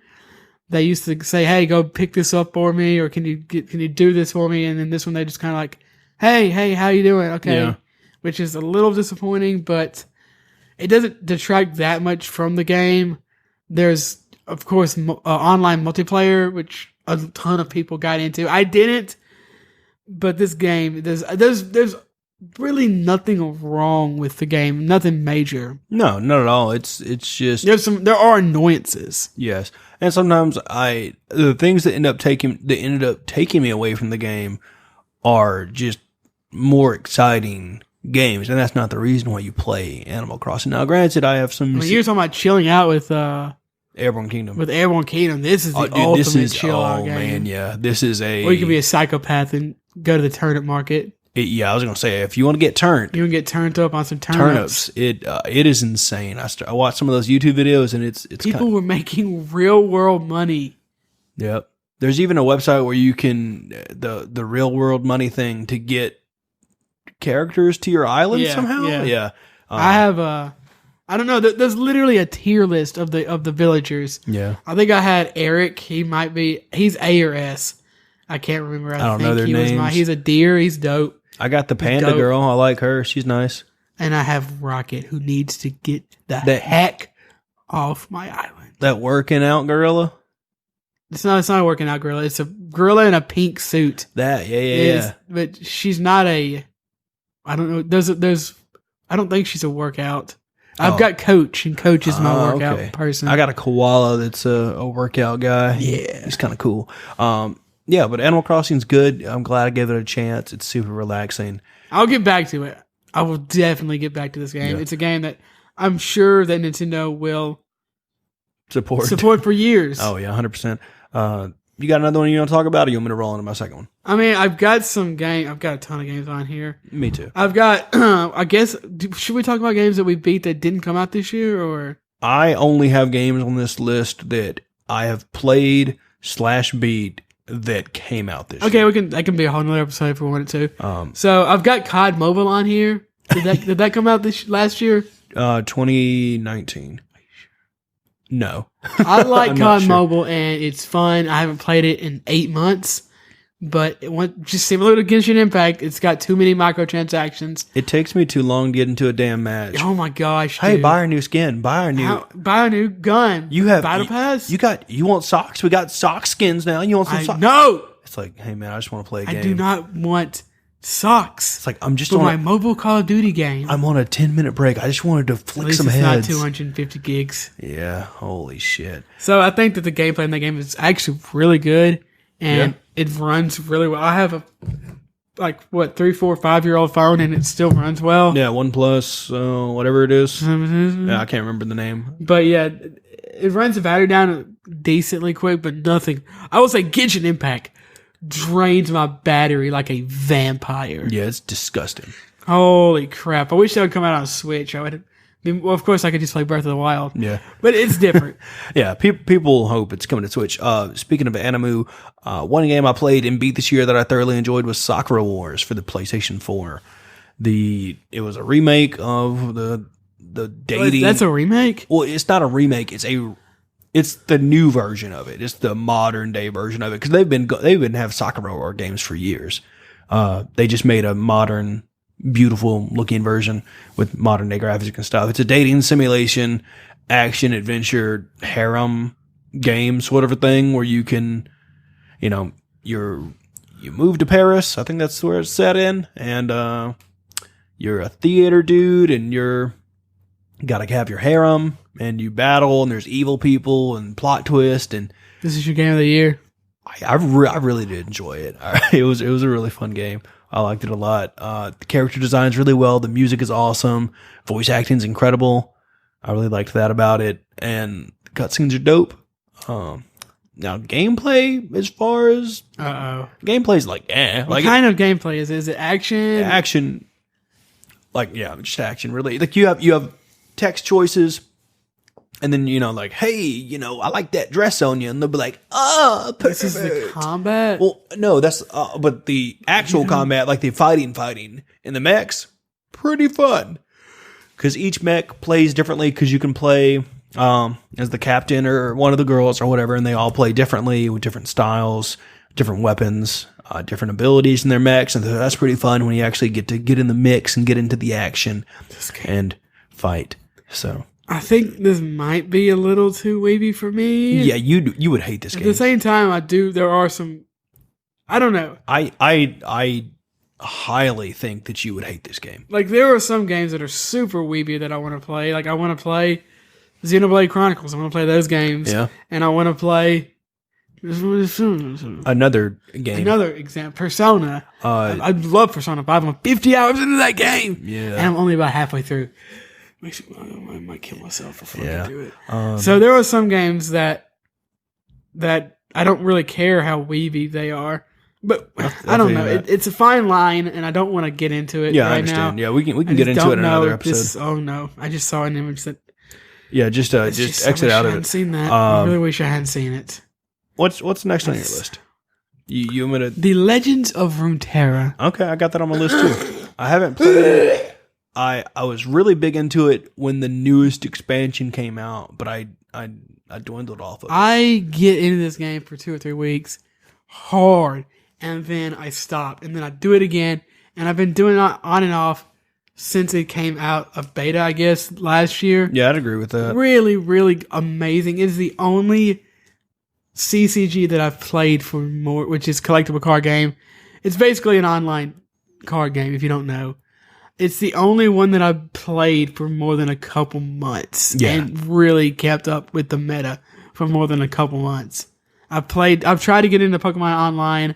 They used to say, "Hey, go pick this up for me," or "Can you do this for me?" And in this one, they just kind of like, "Hey, how you doing?" Okay, Yeah. Which is a little disappointing, but it doesn't detract that much from the game. There's, of course, online multiplayer, which a ton of people got into. I didn't, but this game, there's really nothing wrong with the game. Nothing major. No, not at all. It's just There are annoyances. yes, and sometimes the things that ended up taking me away from the game are just more exciting games, and that's not the reason why you play Animal Crossing. Now, granted, I have some. I mean, you're talking about chilling out with Airborne Kingdom. with Airborne Kingdom. This is the Dude, ultimate chill out game. Man, yeah, this is a. Or you can be a psychopath and go to the turnip market. Yeah, I was gonna say if you want to get turned, You can get turned up on some turnips. it is insane. I watched some of those YouTube videos, and it's People were making real world money. Yep. There's even a website where you can the real world money thing to get characters to your island Yeah, somehow. yeah. Yeah. I have I don't know. There's literally a tier list of the villagers. Yeah. I think I had Eric. He's A or S. I can't remember. I don't think know their names. He's a deer. He's dope. I got the panda dope. girl. I like her. She's nice. And I have Rocket, who needs to get the heck off my island. That working out gorilla. It's not a working out gorilla. It's a gorilla in a pink suit. That yeah. But she's not a. I don't know. I don't think she's a workout. I've got Coach, and Coach is my workout person. I got a koala that's a workout guy. Yeah. He's kind of cool. Yeah, but Animal Crossing's good. I'm glad I gave it a chance. It's super relaxing. I'll get back to it. I will definitely get back to this game. Yeah. It's a game that I'm sure that Nintendo will Support for years. Oh yeah, 100%. You got another one you want to talk about, or you want me to roll into my second one? I mean, I've got a ton of games on here. Me too. I've got, I guess, should we talk about games that we beat that didn't come out this year, or? I only have games on this list that I have played / beat that came out this year. Okay, that can be a whole nother episode if we wanted to. So I've got COD Mobile on here. Did that come out last year? 2019. No. I like I'm COD not sure. Mobile, and it's fun. I haven't played it in 8 months, but just similar to Genshin Impact, it's got too many microtransactions. It takes me too long to get into a damn match. Oh my gosh! Hey, dude. buy a new skin. Buy a new. Buy a new gun. You have Battle Pass. You want socks? We got sock skins now. You want some socks? No, It's like, hey man, I just want to play a game. I do not want socks. It's like I'm just for on my mobile Call of Duty game. I'm on a 10-minute break. I just wanted to At flick least some it's heads. not 250 gigs. Yeah, holy shit. So I think that the gameplay in that game is actually really good, and Yeah. it runs really well. I have like what 3, 4, 5-year-old phone and it still runs well. Yeah, OnePlus, whatever it is. Yeah, I can't remember the name. But yeah, it runs the battery down decently quick, but nothing. I will say Genshin Impact drains my battery like a vampire. Yeah, it's disgusting. Holy crap! I wish that would come out on Switch. Well, of course, I could just play Breath of the Wild. Yeah. But it's different. Yeah, people hope it's coming to Switch. Speaking of Animu, one game I played and beat this year that I thoroughly enjoyed was Sakura Wars for the PlayStation 4. It was a remake of the dating. That's a remake? Well, it's not a remake. It's the new version of it. It's the modern day version of it because they've been have Sakura War games for years. They just made a modern, beautiful looking version with modern day graphics and stuff. It's a dating simulation, action adventure, harem game sort of a thing where you can, you move to Paris. I think that's where it's set in, and you're a theater dude, and you gotta have your harem, and you battle, and there's evil people and plot twist, and This is your game of the year? I really did enjoy it. It was a really fun game. I liked it a lot. The character design's really well. The music is awesome. Voice acting's incredible. I really liked that about it. And the cutscenes are dope. Now gameplay, as far as gameplay's like, What kind of gameplay is it? Is it action? Action, just action. Really, like you have text choices. And then, like, hey, I like that dress on you. And they'll be like, perfect. This is the combat? Well, no, that's, but the actual combat, like the fighting in the mechs, pretty fun. Because each mech plays differently because you can play as the captain or one of the girls or whatever. And they all play differently with different styles, different weapons, different abilities in their mechs. And that's pretty fun when you actually get in the mix and get into the action and fight. So I think this might be a little too weeby for me. yeah, you would hate this game. At the same time, there are some, I don't know. I highly think that you would hate this game. Like, there are some games that are super weeby that I want to play. Like, I want to play Xenoblade Chronicles. I want to play those games. Yeah. And I want to play Another game. Another example, Persona. I love Persona 5. I'm 50 hours into that game. Yeah. And I'm only about halfway through. I might kill myself before I do it. Um, So there are some games that I don't really care how weeby they are. But I don't know. It's a fine line, and I don't want to get into it yeah, right I understand. now. Yeah, we can get into it in another episode. Oh no! I just saw an image that. Yeah, just exit out of it. I hadn't seen that. I really wish I hadn't seen it. What's next on your list? You want to? The Legends of Runeterra. Okay, I got that on my list too. I haven't played it. I was really big into it when the newest expansion came out, but I dwindled off of it. I get into this game for 2 or 3 weeks hard, and then I stop, and then I do it again, and I've been doing it on and off since it came out of beta, I guess, last year. Yeah, I'd agree with that. Really, really amazing. It is the only CCG that I've played for more, which is collectible card game. It's basically an online card game, if you don't know. It's the only one that I've played for more than a couple months and really kept up with the meta for more than a couple months. I've tried to get into Pokemon Online.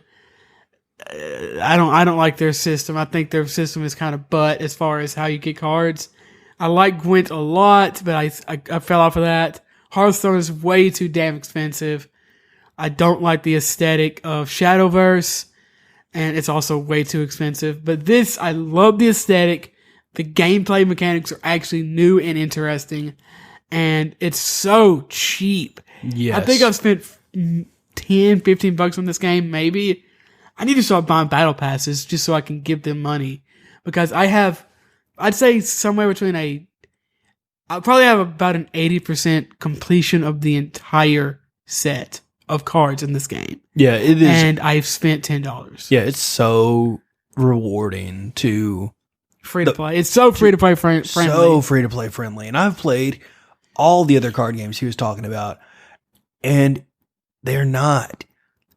I don't like their system. I think their system is kind of butt as far as how you get cards. I like Gwent a lot, but I fell off of that. Hearthstone is way too damn expensive. I don't like the aesthetic of Shadowverse, and it's also way too expensive. But this, I love the aesthetic. The gameplay mechanics are actually new and interesting, and it's so cheap. Yes. I think I've spent $10-15 on this game, maybe. I need to start buying battle passes just so I can give them money, because I'd say somewhere between I'll probably have about an 80% completion of the entire set of cards in this game. Yeah, it is. And I've spent $10. Yeah, it's so rewarding to free to play. It's so free to play friendly. So free to play friendly. And I've played all the other card games he was talking about, and they're not.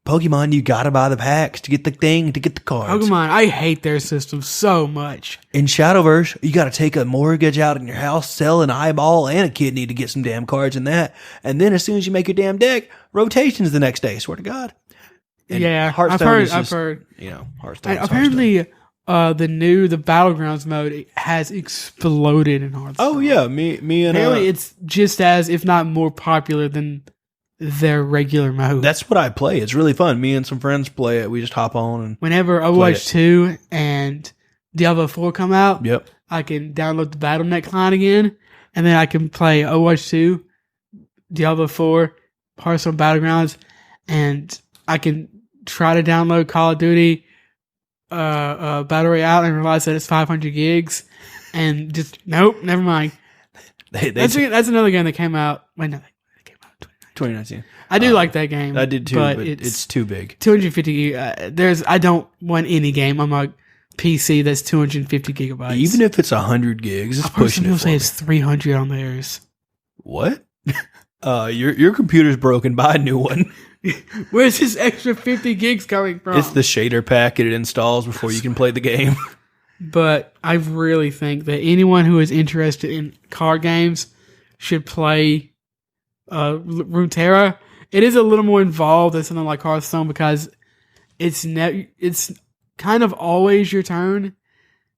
Pokemon, you gotta buy the packs to get the thing, to get the cards. Pokemon, I hate their system so much. In Shadowverse, you gotta take a mortgage out in your house, sell an eyeball and a kidney to get some damn cards in that. And then as soon as you make your damn deck, rotation's the next day, swear to God. And Yeah, Hearthstone I've is just, heard. you know, Hearthstone. And apparently, the Battlegrounds mode has exploded in Hearthstone. Oh yeah, me and Apparently, it's just as, if not more popular than their regular mode. that's what I play. It's really fun. Me and some friends play it. We just hop on and Whenever Overwatch 2 and Diablo 4 come out, yep. I can download the Battle.net client again, and then I can play Overwatch 2, Diablo 4, Hearthstone Battlegrounds, and I can try to download Call of Duty Battle Royale and realize that it's 500 gigs, and just, nope, never mind. That's another game that came out. Wait, no, it came out in 2019. I do like that game. I did too, but it's too big. 250 I don't want any game on my PC that's 250 gigabytes. Even if it's 100 gigs, it's I've heard pushing some people it for say me. it's 300 on theirs. What? Your computer's broken. Buy a new one. Where's this extra 50 gigs coming from? It's the shader pack it installs before you can play the game. But I really think that anyone who is interested in card games should play Runeterra. It is a little more involved than something like Hearthstone because it's kind of always your turn.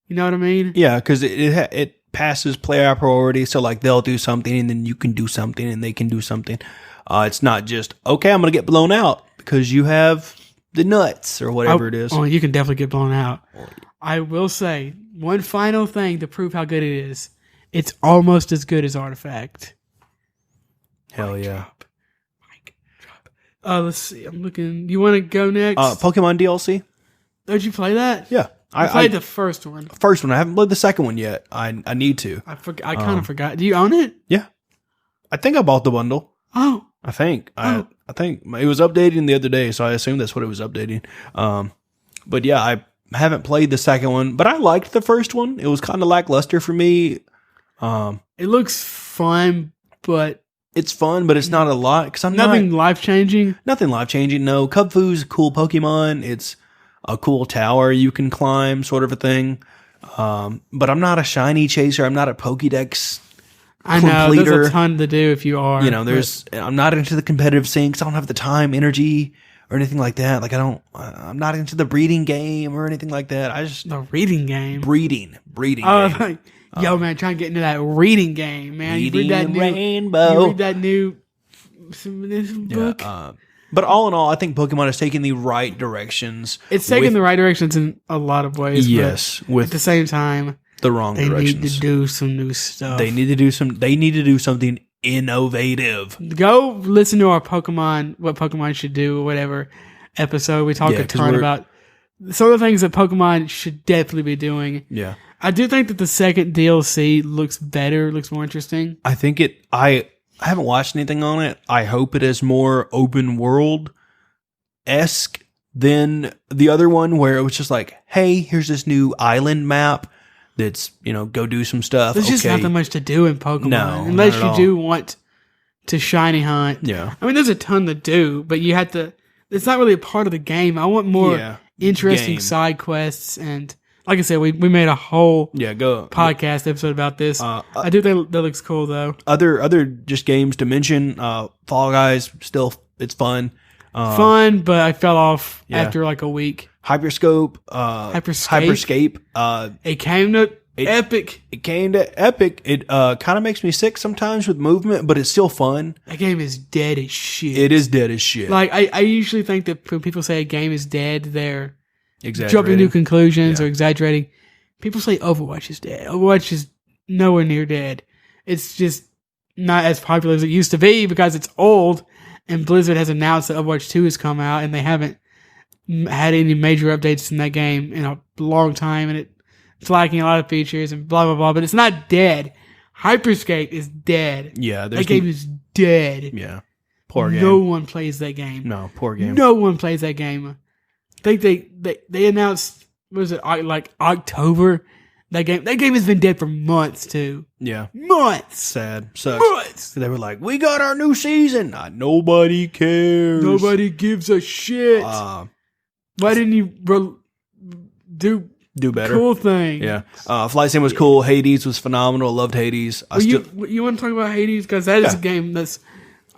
You know what I mean? Yeah, because it passes player priority. So like they'll do something and then you can do something and they can do something. It's not just, okay, I'm going to get blown out because you have the nuts or whatever it is. Oh, you can definitely get blown out. I will say one final thing to prove how good it is. It's almost as good as Artifact. Hell yeah. Let's see. I'm looking. You want to go next? Pokemon DLC? Did you play that? Yeah. I played the first one. First one. I haven't played the second one yet. I need to. I kind of forgot. Do you own it? Yeah. I think I bought the bundle. Oh. I think. I think it was updating the other day, so I assume that's what it was updating. But yeah, I haven't played the second one, but I liked the first one. It was kind of lackluster for me. It looks fun, but it's fun, but it's not a lot because nothing life changing. Nothing life changing. No, Kubfu's a cool Pokemon. It's a cool tower you can climb, sort of a thing. But I'm not a shiny chaser. I'm not a Pokédex. I know there's a ton to do if you are. You know, I'm not into the competitive sinks. I don't have the time, energy, or anything like that. Like I'm not into the breeding game or anything like that. The reading game. Breeding. Oh, game. like, yo, man, trying to get into that reading game, man. Reading you read that Rainbow. You read that new book. Yeah, but all in all, I think Pokemon is taking the right directions. It's taking the right directions in a lot of ways. Yes, but with at the same time, the wrong directions. They need to do some new stuff. They need to do something innovative. Go listen to our Pokemon, what Pokemon should do, or whatever episode. We talk a ton about some of the things that Pokemon should definitely be doing. Yeah. I do think that the second DLC looks better, looks more interesting. I think I haven't watched anything on it. I hope it is more open world-esque than the other one where it was just like, hey, here's this new island map that's, go do some stuff. There's just nothing much to do in Pokemon. No, unless you do want to shiny hunt. Yeah. I mean, there's a ton to do, but you have to, it's not really a part of the game. I want more interesting side quests. And like I said, we made a whole podcast episode about this. I do think that looks cool though. Other just games to mention, Fall Guys, still, it's fun. Fun, but I fell off after like a week. Hyperscape. It came to Epic. It came to Epic. It kind of makes me sick sometimes with movement, but it's still fun. That game is dead as shit. It is dead as shit. Like I usually think that when people say a game is dead, they're exaggerating. Jumping to conclusions or exaggerating. People say Overwatch is dead. Overwatch is nowhere near dead. It's just not as popular as it used to be because it's old. And Blizzard has announced that Overwatch 2 has come out, and they haven't had any major updates in that game in a long time, and it's lacking a lot of features and blah, blah, blah. But it's not dead. Hyperscape is dead. Yeah. That game is dead. Yeah. Poor game. No one plays that game. No, poor game. No one plays that game. I think they announced, what was it, like October? That game has been dead for months, too. Yeah. Months. Sad. Sucks. Months. They were like, we got our new season. Nobody cares. Nobody gives a shit. Why didn't you do better? Cool thing. Yeah. Flight Sim was cool. Hades was phenomenal. Loved Hades. You want to talk about Hades? Because that is a game that's,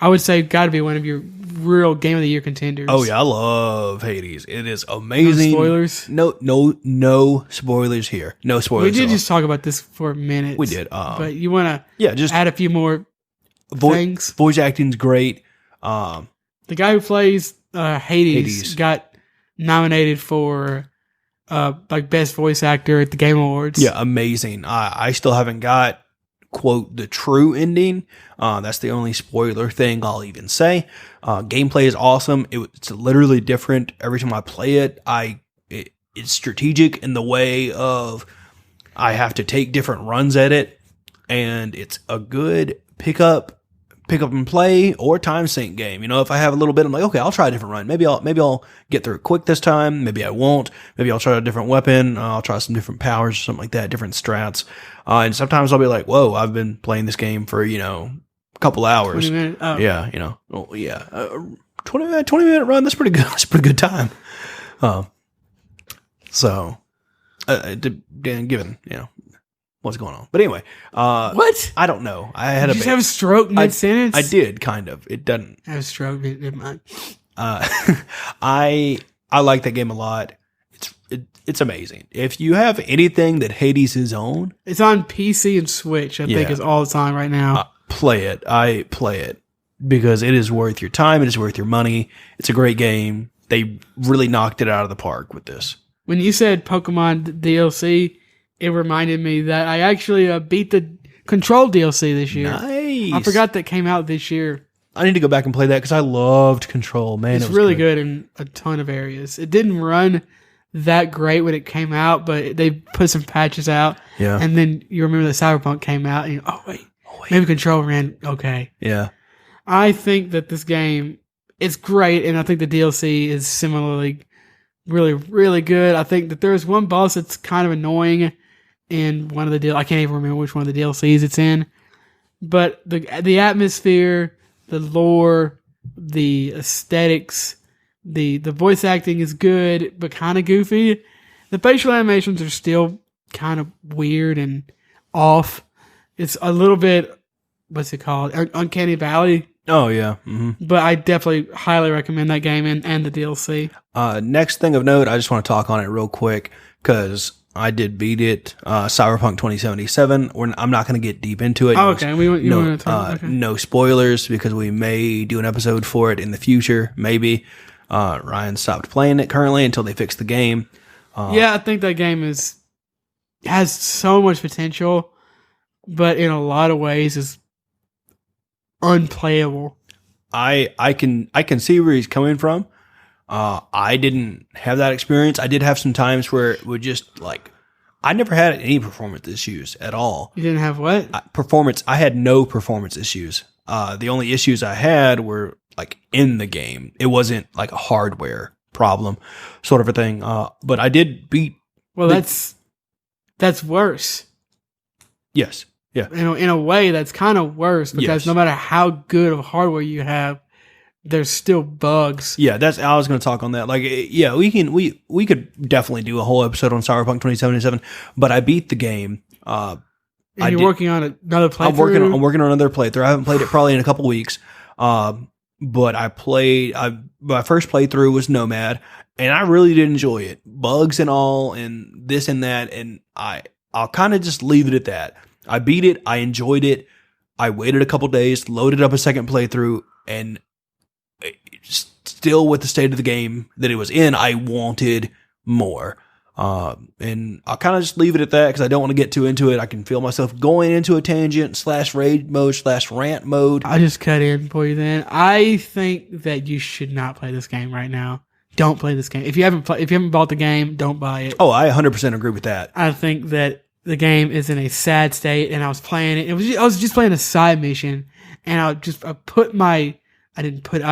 I would say, got to be one of your real Game of the Year contenders. Oh yeah, I love Hades. It is amazing. No spoilers? No spoilers here. No spoilers. We did just talk about this for a minute. We did. But you want to just add a few more things? Voice acting's great. The guy who plays Hades got nominated for like best voice actor at the Game Awards. Yeah, amazing. I still haven't got, quote, the true ending. That's the only spoiler thing I'll even say. Gameplay is awesome. It's literally different every time I play it. It's strategic in the way of I have to take different runs at it, and it's a good pick up and play or time sink game. You know, if I have a little bit, I'm like, okay, I'll try a different run. Maybe I'll get through it quick this time. Maybe I won't. Maybe I'll try a different weapon. I'll try some different powers or something like that, different strats. And sometimes I'll be like, whoa, I've been playing this game for, a couple hours. 20 minutes. Oh. Yeah, 20-minute run, that's pretty good. That's a pretty good time. Given, what's going on. But anyway, what? I don't know. I had Did you just have a stroke mid-sentence? I did, kind of. It doesn't. I have a stroke. Never mind. I like that game a lot. It's amazing. If you have anything that Hades is on, it's on PC and Switch. I think is all it's on right now. Play it. I play it because it is worth your time. It is worth your money. It's a great game. They really knocked it out of the park with this. When you said Pokemon DLC, it reminded me that I actually beat the Control DLC this year. Nice. I forgot that came out this year. I need to go back and play that because I loved Control. Man, it's really good in a ton of areas. It didn't run that great when it came out, but they put some patches out. Yeah. And then you remember that Cyberpunk came out, and wait. Maybe Control ran okay. Yeah. I think that this game is great, and I think the DLC is similarly really, really good. I think that there's one boss that's kind of annoying in one of the I can't even remember which one of the DLCs it's in. But the atmosphere, the lore, the aesthetics, the voice acting is good, but kind of goofy. The facial animations are still kind of weird and off. It's a little bit, what's it called? Uncanny Valley. Oh, yeah. Mm-hmm. But I definitely highly recommend that game and the DLC. Next thing of note, I just want to talk on it real quick because I did beat it. Cyberpunk 2077. I'm not going to get deep into it. Oh, okay. No spoilers because we may do an episode for it in the future. Maybe. Ryan stopped playing it currently until they fix the game. Yeah, I think that game has so much potential, but in a lot of ways is unplayable. I can see where he's coming from. I didn't have that experience. I did have some times where it would just I never had any performance issues at all. You didn't have what? I had no performance issues. The only issues I had were in the game. It wasn't like a hardware problem sort of a thing. But I did beat. Well, that's worse. Yes. Yeah. In a way, that's kind of worse because no matter how good of hardware you have, there's still bugs. Yeah, I was going to talk on that. We could definitely do a whole episode on Cyberpunk 2077. But I beat the game. And you're working on another playthrough. I'm working on another playthrough. I haven't played it probably in a couple weeks. But my first playthrough was Nomad, and I really did enjoy it. Bugs and all, and this and that, and I'll kind of just leave it at that. I beat it. I enjoyed it. I waited a couple days, loaded up a second playthrough, and still with the state of the game that it was in, I wanted more. And I'll kind of just leave it at that because I don't want to get too into it. I can feel myself going into a tangent / raid mode / rant mode. I'll just cut in for you then. I think that you should not play this game right now. Don't play this game. If you haven't bought the game, don't buy it. Oh, I 100% agree with that. I think that the game is in a sad state, and I was playing it. I was just playing a side mission, and I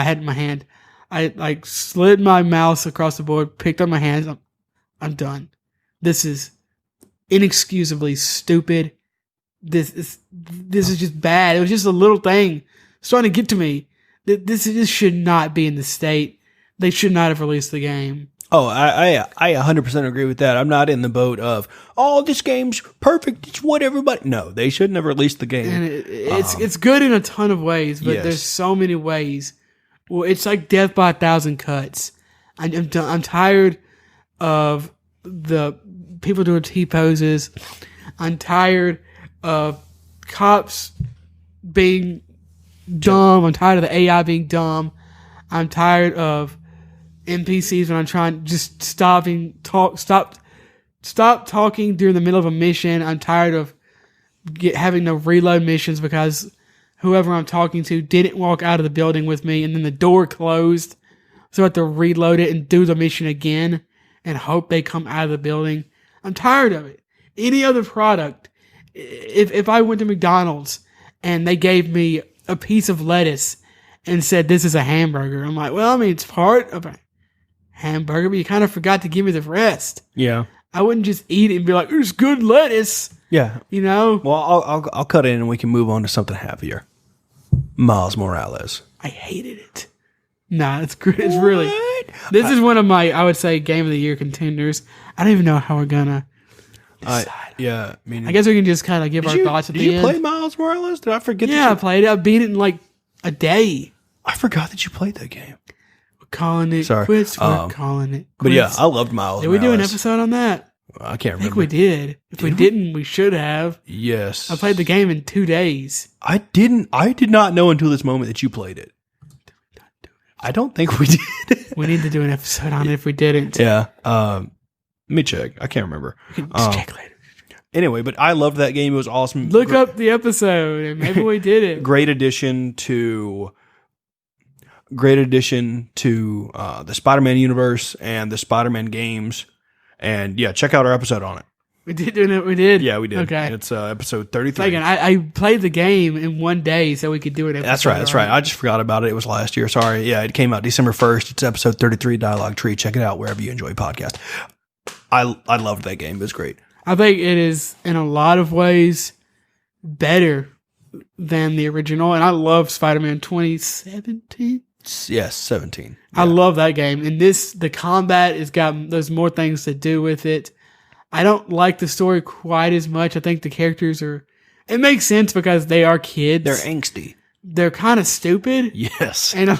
had my hand. I slid my mouse across the board, picked up my hands. I'm done. This is inexcusably stupid. This is just bad. It was just a little thing. It's trying to get to me. This should not be in the state. They should not have released the game. Oh, I 100% agree with that. I'm not in the boat of, this game's perfect. It's what everybody. No, they shouldn't have released the game. And it's good in a ton of ways, but there's so many ways Well, it's like death by 1,000 cuts. I'm tired of the people doing T-poses. I'm tired of cops being dumb. I'm tired of the AI being dumb. I'm tired of NPCs when I'm trying just stop talking during the middle of a mission. I'm tired of having to reload missions because whoever I'm talking to didn't walk out of the building with me and then the door closed. So I have to reload it and do the mission again and hope they come out of the building. I'm tired of it. Any other product, if I went to McDonald's and they gave me a piece of lettuce and said, this is a hamburger, I'm like, well, I mean, it's part of a hamburger, but you kind of forgot to give me the rest. Yeah. I wouldn't just eat it and be like, there's good lettuce. Yeah. You know? Well, I'll cut in and we can move on to something happier. Miles Morales. I hated it. Nah, it's great. It's really. This is one of my, I would say, Game of the Year contenders. I don't even know how we're gonna decide. I mean, I guess we can just kind of give our thoughts at the end. Did you play Miles Morales? Did I forget? Yeah, I played it. I beat it in like a day. I forgot that you played that game. We're calling it Sorry. quits. We're calling it quits. But yeah, I loved Miles Did we do an Morales. episode on that? I can't remember. I think we did. If we didn't, we should have. Yes. I played the game in 2 days. I did not know until this moment that you played it. I don't think we did. We need to do an episode on it if we didn't. Yeah. Let me check. I can't remember. We can just check later. Anyway, but I loved that game. It was awesome. Look up the episode and maybe we did it. Great addition to the Spider-Man universe and the Spider-Man games. And yeah, check out our episode on it. We did do it. We did. Yeah, we did. Okay. It's episode 33. Again, I played the game in 1 day so we could do it. That's right. That's right. I just forgot about it. It was last year. Sorry. Yeah, it came out December 1st. It's episode 33, Dialogue Tree. Check it out wherever you enjoy podcasts. I loved that game. It was great. I think it is in a lot of ways better than the original, and I love Spider-Man 2017. Yes, 17. I love that game, and the combat there's more things to do with it. I don't like the story quite as much. I think the characters it makes sense because they are kids. They're angsty. They're kind of stupid. Yes. And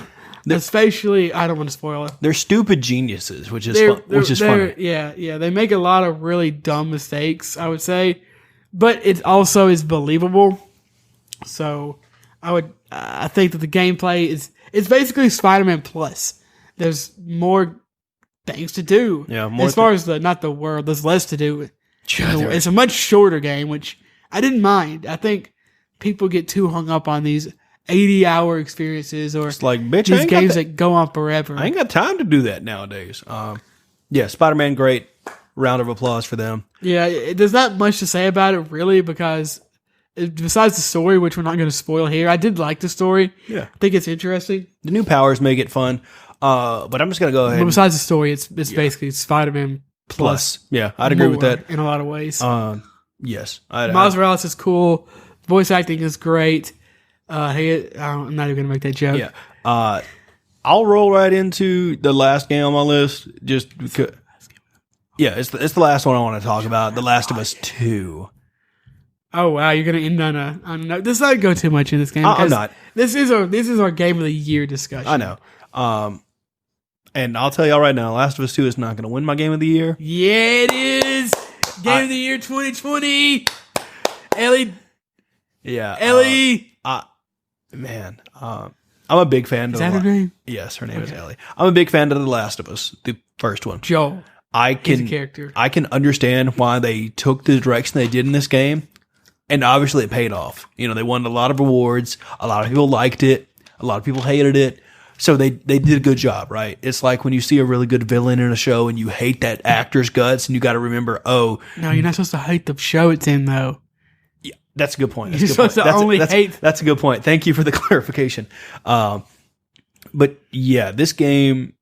especially, I don't want to spoil it. They're stupid geniuses, which is funny. Yeah. They make a lot of really dumb mistakes, I would say, but it also is believable. So I think that the gameplay it's basically Spider-Man Plus. There's more things to do. Yeah, more as far as not the world, there's less to do. Yeah, It's a much shorter game, which I didn't mind. I think people get too hung up on these 80-hour experiences or It's like, bitch, these games that go on forever. I ain't got time to do that nowadays. Yeah, Spider-Man, great. Round of applause for them. Yeah, there's not much to say about it, really, because besides the story, which we're not going to spoil here, I did like the story. Yeah. I think it's interesting. The new powers make it fun. But I'm just going to go ahead. But besides the story, it's basically Spider-Man Plus. Yeah, I'd agree with that. In a lot of ways. Yes. Miles Morales is cool. Voice acting is great. I'm not even going to make that joke. Yeah. I'll roll right into the last game on my list. Just because. Yeah, it's the last one I want to talk about. The Last of Us 2. Oh wow, you're gonna end on a note. Let's not go too much in this game. I'm not. This is our Game of the Year discussion. I know. And I'll tell y'all right now, Last of Us 2 is not going to win my Game of the Year. Yeah, it is. Game of the Year 2020. Ellie. Yeah. Ellie. Man. I'm a big fan. Is that her name? Yes, her name is Ellie. I'm a big fan of The Last of Us, the first one. Joel. He's a character. I can understand why they took the direction they did in this game. And obviously it paid off. You know, they won a lot of awards. A lot of people liked it. A lot of people hated it. So they did a good job, right? It's like when you see a really good villain in a show and you hate that actor's guts and you got to remember, no, you're not supposed to hate the show it's in, though. Yeah, that's a good point. You're supposed to only hate. That's a good point. Thank you for the clarification. But yeah, this game,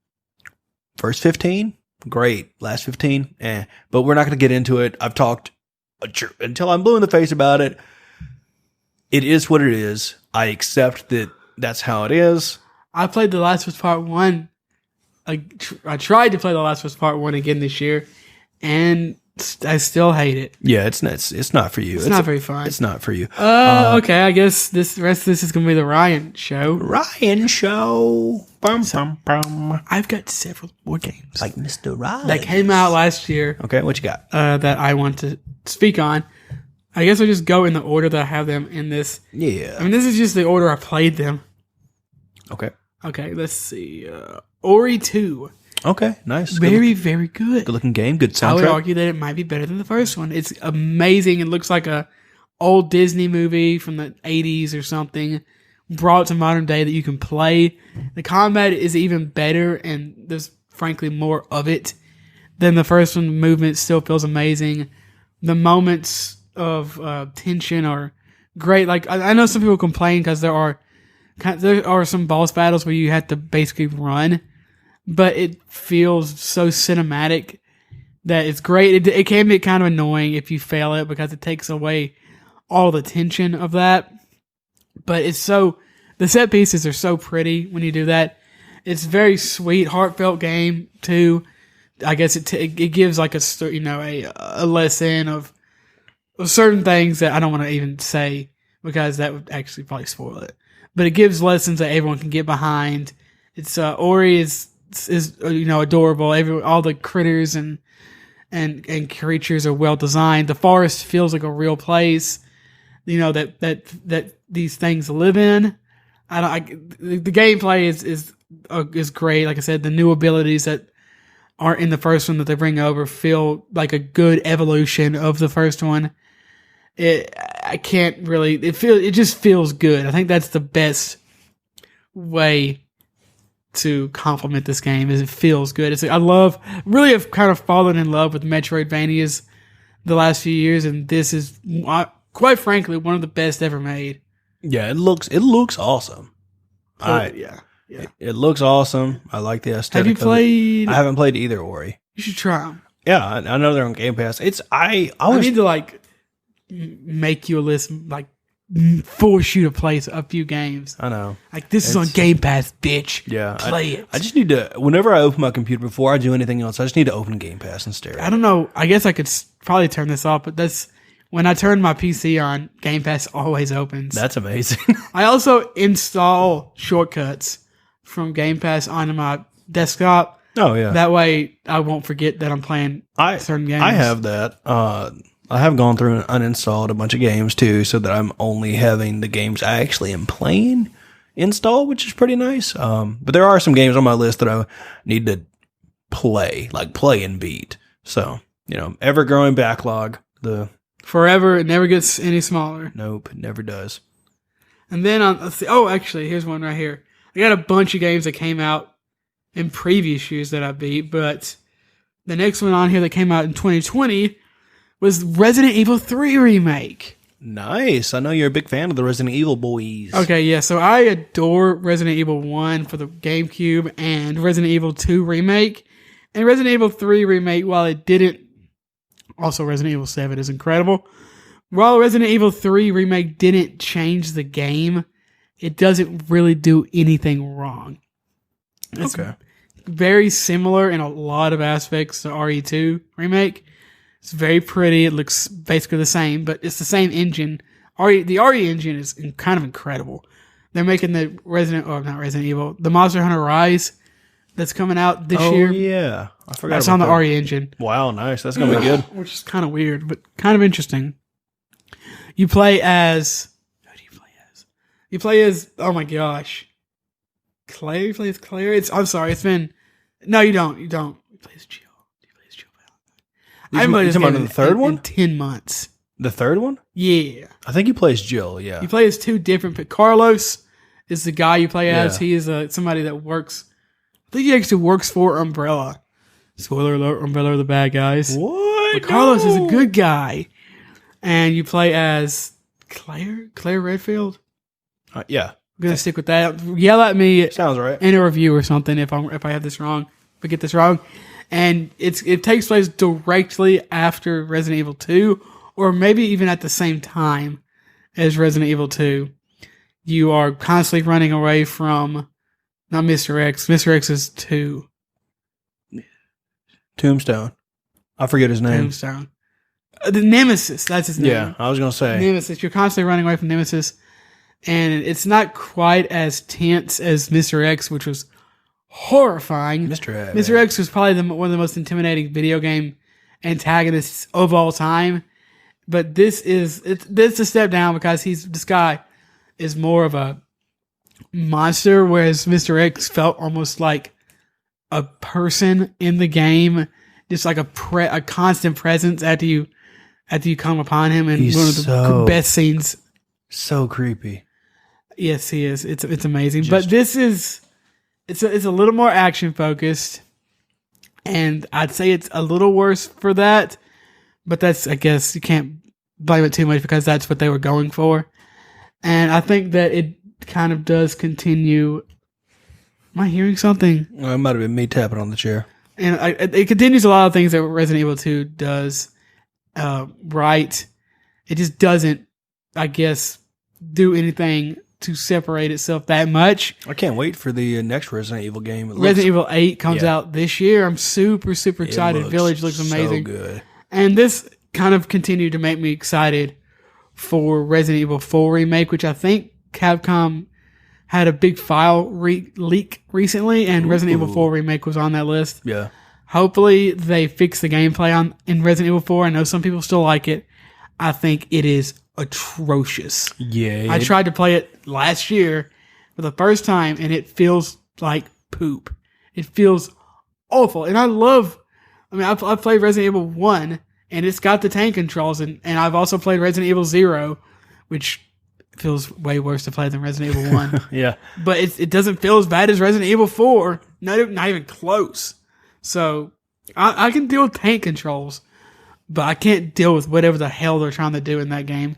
first 15, great. Last 15, But we're not going to get into it. I've talked until I'm blue in the face about it. It is what it is. I accept that that's how it is. I played The Last of Us Part 1. I tried to play The Last of Us Part 1 again this year, and I still hate it. Yeah, it's not for you. It's not very fun. It's not for you. Okay, I guess the rest of this is going to be the Ryan show. Ryan show. Bum, bum, bum. I've got several more games Like Mr. Ryan. that came out last year Okay, what you got? that I want to speak on. I guess I'll just go in the order that I have them in this. Yeah. I mean, this is just the order I played them. Okay. Okay, let's see. Ori 2. Okay, nice. Very, very good. Good looking game. Good I would soundtrack. argue that it might be better than the first one. It's amazing. It looks like a old Disney movie from the 80s or something, brought to modern day that you can play. The combat is even better, and there's frankly more of it than the first one. The movement still feels amazing. The moments of tension are great. Like I know some people complain because there are some boss battles where you have to basically run, but it feels so cinematic that it's great. It can be kind of annoying if you fail it because it takes away all the tension of that. But the set pieces are so pretty when you do that. It's very sweet, heartfelt game too. I guess it gives like a lesson of certain things that I don't want to even say because that would actually probably spoil it. But it gives lessons that everyone can get behind. It's Ori is adorable. All the critters and creatures are well designed. The forest feels like a real place. That these things live in. The gameplay is great. Like I said, the new abilities that aren't in the first one that they bring over feel like a good evolution of the first one. It just feels good. I think that's the best way to compliment this game is it feels good. I've kind of fallen in love with Metroidvanias the last few years, and this is quite frankly one of the best ever made. Yeah, it looks awesome. Yeah. It looks awesome. I like the aesthetic. Have you played? I haven't played either Ori. You should try them. Yeah, I know they're on Game Pass. I need to make you a list, force you to play a few games. I know. This is on Game Pass, bitch. Yeah, play it. I just need to. Whenever I open my computer, before I do anything else, I just need to open Game Pass and stare. I don't know. I guess I could probably turn this off, but that's when I turn my PC on. Game Pass always opens. That's amazing. I also install shortcuts from Game Pass onto my desktop. Oh yeah. That way, I won't forget that I'm playing certain games. I have that. I have gone through and uninstalled a bunch of games too, so that I'm only having the games I actually am playing installed, which is pretty nice. But there are some games on my list that I need to play and beat. So, ever growing backlog. Forever, it never gets any smaller. Nope, it never does. And then actually, here's one right here. I got a bunch of games that came out in previous years that I beat, but the next one on here that came out in 2020 was Resident Evil 3 Remake. Nice. I know you're a big fan of the Resident Evil boys. Okay, yeah. So I adore Resident Evil 1 for the GameCube and Resident Evil 2 Remake. And Resident Evil 3 Remake, while it didn't... Also, Resident Evil 7 is incredible. While Resident Evil 3 Remake didn't change the game, it doesn't really do anything wrong. It's very similar in a lot of aspects to RE2 Remake. It's very pretty. It looks basically the same, but it's the same engine. The RE engine is kind of incredible. They're making the the Monster Hunter Rise that's coming out this year. Oh, yeah. I forgot That's about on the that. RE engine. Wow, nice. That's going to be good. Which is kind of weird, but kind of interesting. You play as... Who do you play as? You play as... Oh my gosh. Claire? You play as Claire? I'm sorry, it's been... No, you don't. You play as Jill. I haven't played this game the third one? in 10 months. The third one? Yeah. I think you play as Jill, yeah. You play as two different... Carlos is the guy you play as. Yeah. He is somebody that works... I think he actually works for Umbrella. Spoiler alert, Umbrella are the bad guys. What? But Carlos is a good guy. And you play as Claire Redfield? Yeah. I'm going to stick with that. Yell at me Sounds right. in a review or something if I have this wrong. If I get this wrong. And it takes place directly after Resident Evil 2, or maybe even at the same time as Resident Evil 2. You are constantly running away from, not Mr. X. Mr. X is 2. Tombstone. I forget his name. Tombstone. The Nemesis, that's his name. Yeah, I was gonna say. Nemesis. You're constantly running away from Nemesis, and it's not quite as tense as Mr. X, which was horrifying. Mr. X was probably one of the most intimidating video game antagonists of all time. But this is a step down because this guy is more of a monster, whereas Mr. X felt almost like a person in the game, just like a constant presence after you come upon him. And one of the best scenes. So creepy. Yes, he is. It's amazing. But this is it's a little more action focused, and I'd say it's a little worse for that. But that's, I guess, you can't blame it too much because that's what they were going for. And I think that it kind of does continue. Am I hearing something? Well, it might have been me tapping on the chair. And it continues a lot of things that Resident Evil 2 does right. It just doesn't, I guess, do anything to separate itself that much. I can't wait for the next Resident Evil game. Resident Evil 8 comes out this year. I'm super, super excited. Village looks amazing. So good. And this kind of continued to make me excited for Resident Evil 4 Remake, which I think Capcom had a big file leak recently, and Resident Evil 4 Remake was on that list. Yeah. Hopefully they fix the gameplay in Resident Evil 4. I know some people still like it. I think it is atrocious. Yeah. I tried to play it last year for the first time, and it feels like poop. It feels awful. And I've played Resident Evil 1, and it's got the tank controls, and I've also played Resident Evil 0, which feels way worse to play than Resident Evil 1. Yeah. But it doesn't feel as bad as Resident Evil 4. Not even close. So I can deal with tank controls, but I can't deal with whatever the hell they're trying to do in that game.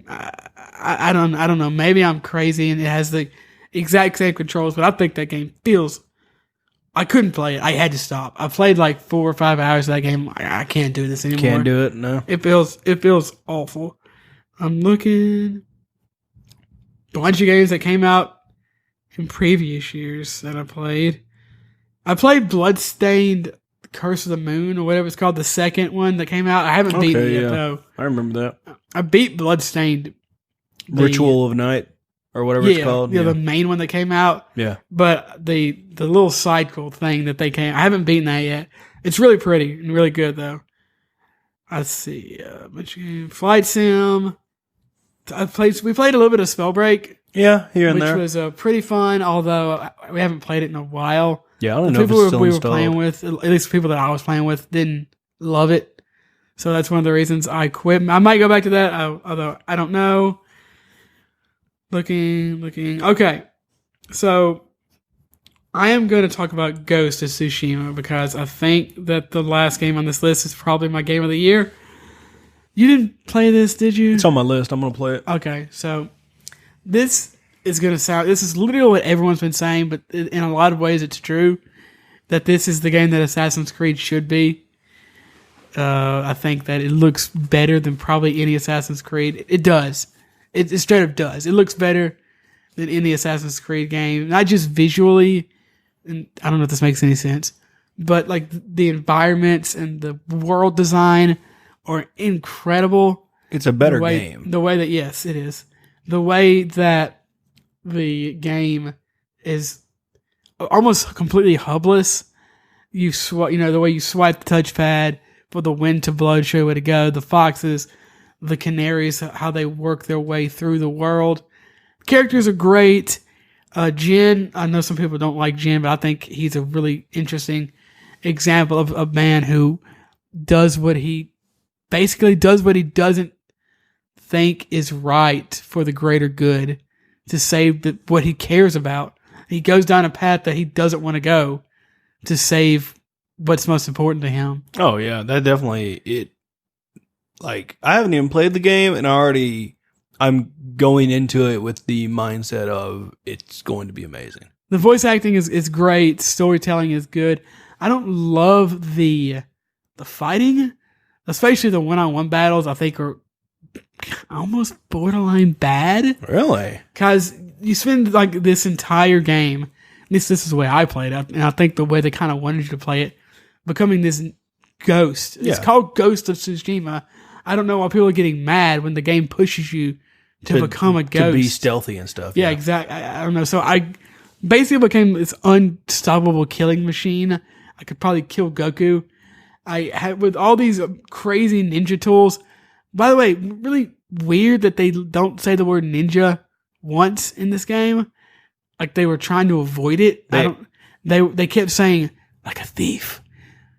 I don't know. Maybe I'm crazy and it has the exact same controls, but I think that game feels... I couldn't play it. I had to stop. I played like 4 or 5 hours of that game. I can't do this anymore. Can't do it, no. It feels awful. I'm looking... A bunch of games that came out in previous years that I played. I played Bloodstained Curse of the Moon, or whatever it's called, the second one that came out. I haven't beaten it yet, though. I remember that. I beat Bloodstained. Ritual of Night, or whatever it's called. Yeah, the main one that came out. Yeah. But the little cycle thing that I haven't beaten that yet. It's really pretty and really good, though. Let's see. Flight Sim. We played a little bit of Spellbreak. Yeah, here and there. Which was pretty fun, although we haven't played it in a while. Yeah, I don't know if it's still we were installed. playing with, at least the people that I was playing with, didn't love it. So that's one of the reasons I quit. I might go back to that, although I don't know. Looking. Okay, so I am going to talk about Ghost of Tsushima because I think that the last game on this list is probably my game of the year. You didn't play this, did you? It's on my list. I'm going to play it. Okay, so this is literally what everyone's been saying, but in a lot of ways it's true, that this is the game that Assassin's Creed should be. I think that it looks better than probably any Assassin's Creed. It does. It straight up does. It looks better than any Assassin's Creed game. Not just visually, and I don't know if this makes any sense, but like the environments and the world design are incredible. It's a better game. The way that, yes, it is. The way that the game is almost completely hubless. The way you swipe the touchpad for the wind to blow to show you where to go. The foxes, the canaries, how they work their way through the world. Characters are great. Jin, I know some people don't like Jin, but I think he's a really interesting example of a man who does what he doesn't think is right for the greater good to save what he cares about. He goes down a path that he doesn't want to go to save what's most important to him. Oh yeah, that definitely like I haven't even played the game and I'm going into it with the mindset of it's going to be amazing. The voice acting is great, storytelling is good. I don't love the fighting, especially the one-on-one battles. I think are almost borderline bad. Really? Because you spend like this entire game, at least this is the way I played it, and I think the way they kind of wanted you to play it, becoming this Ghost. It's Yeah. called Ghost of Tsushima. I don't know why people are getting mad when the game pushes you to become a ghost. To be stealthy and stuff. Yeah, exactly. I don't know. So I basically became this unstoppable killing machine. I could probably kill Goku. I had with all these crazy ninja tools. By the way, really weird that they don't say the word ninja once in this game. Like they were trying to avoid it. They kept saying like a thief.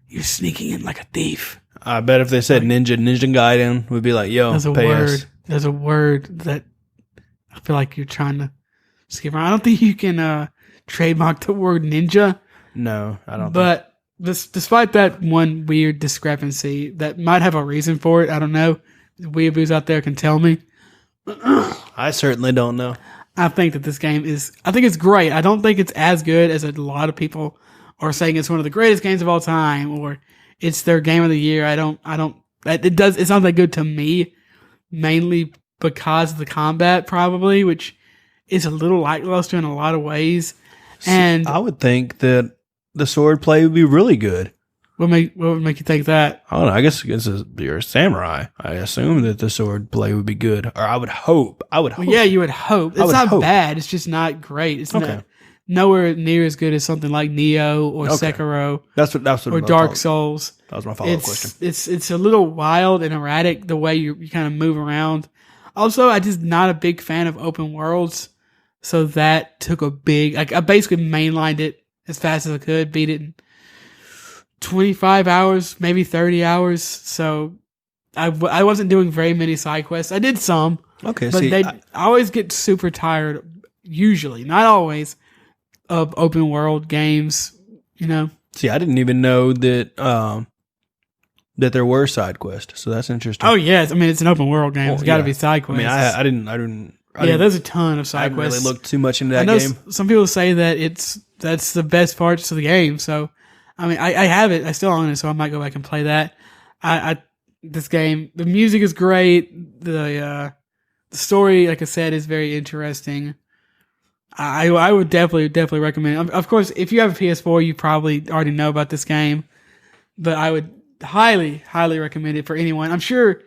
You're sneaking in like a thief. I bet if they said Ninja Gaiden would be like, yo, There's a pay word. us. There's a word that I feel like you're trying to skip around. I don't think you can trademark the word ninja. No, I don't. But despite that one weird discrepancy that might have a reason for it, I don't know. Weeaboos out there can tell me. I certainly don't know. I think that this game I think it's great. I don't think it's as good as a lot of people are saying it's one of the greatest games of all time or it's their game of the year. It's not that good to me, mainly because of the combat probably, which is a little lackluster in a lot of ways. And I would think that the sword play would be really good. what would make you think that? I don't know. I guess you're a samurai. I assume that the sword play would be good, or I would hope. Well, yeah, you would hope. It's not hope. bad. It's just not great. It's Okay. nowhere near as good as something like Neo or Sekiro That's what. or Dark Souls. That was my follow-up question. It's a little wild and erratic the way you kind of move around. Also, I'm just not a big fan of open worlds, so that took a big. Like I basically mainlined it as fast as I could, beat it in 25 hours, maybe 30 hours. So I wasn't doing very many side quests. I did some, Okay, but I always get super tired. Usually, not always, of open world games. You know. see, I didn't even know that that there were side quests. So that's interesting. Oh yes, I mean it's an open world game. It's got to yeah. be side I quests. mean, I didn't. There's a ton of I side haven't quests. really looked too much into I that know game. some people say that that's the best parts of the game. So, I mean, I have it. I still own it, so I might go back and play that. This game, the music is great. The story, like I said, is very interesting. I would definitely recommend it. Of course, if you have a PS4, you probably already know about this game, but I would highly recommend it for anyone. I'm sure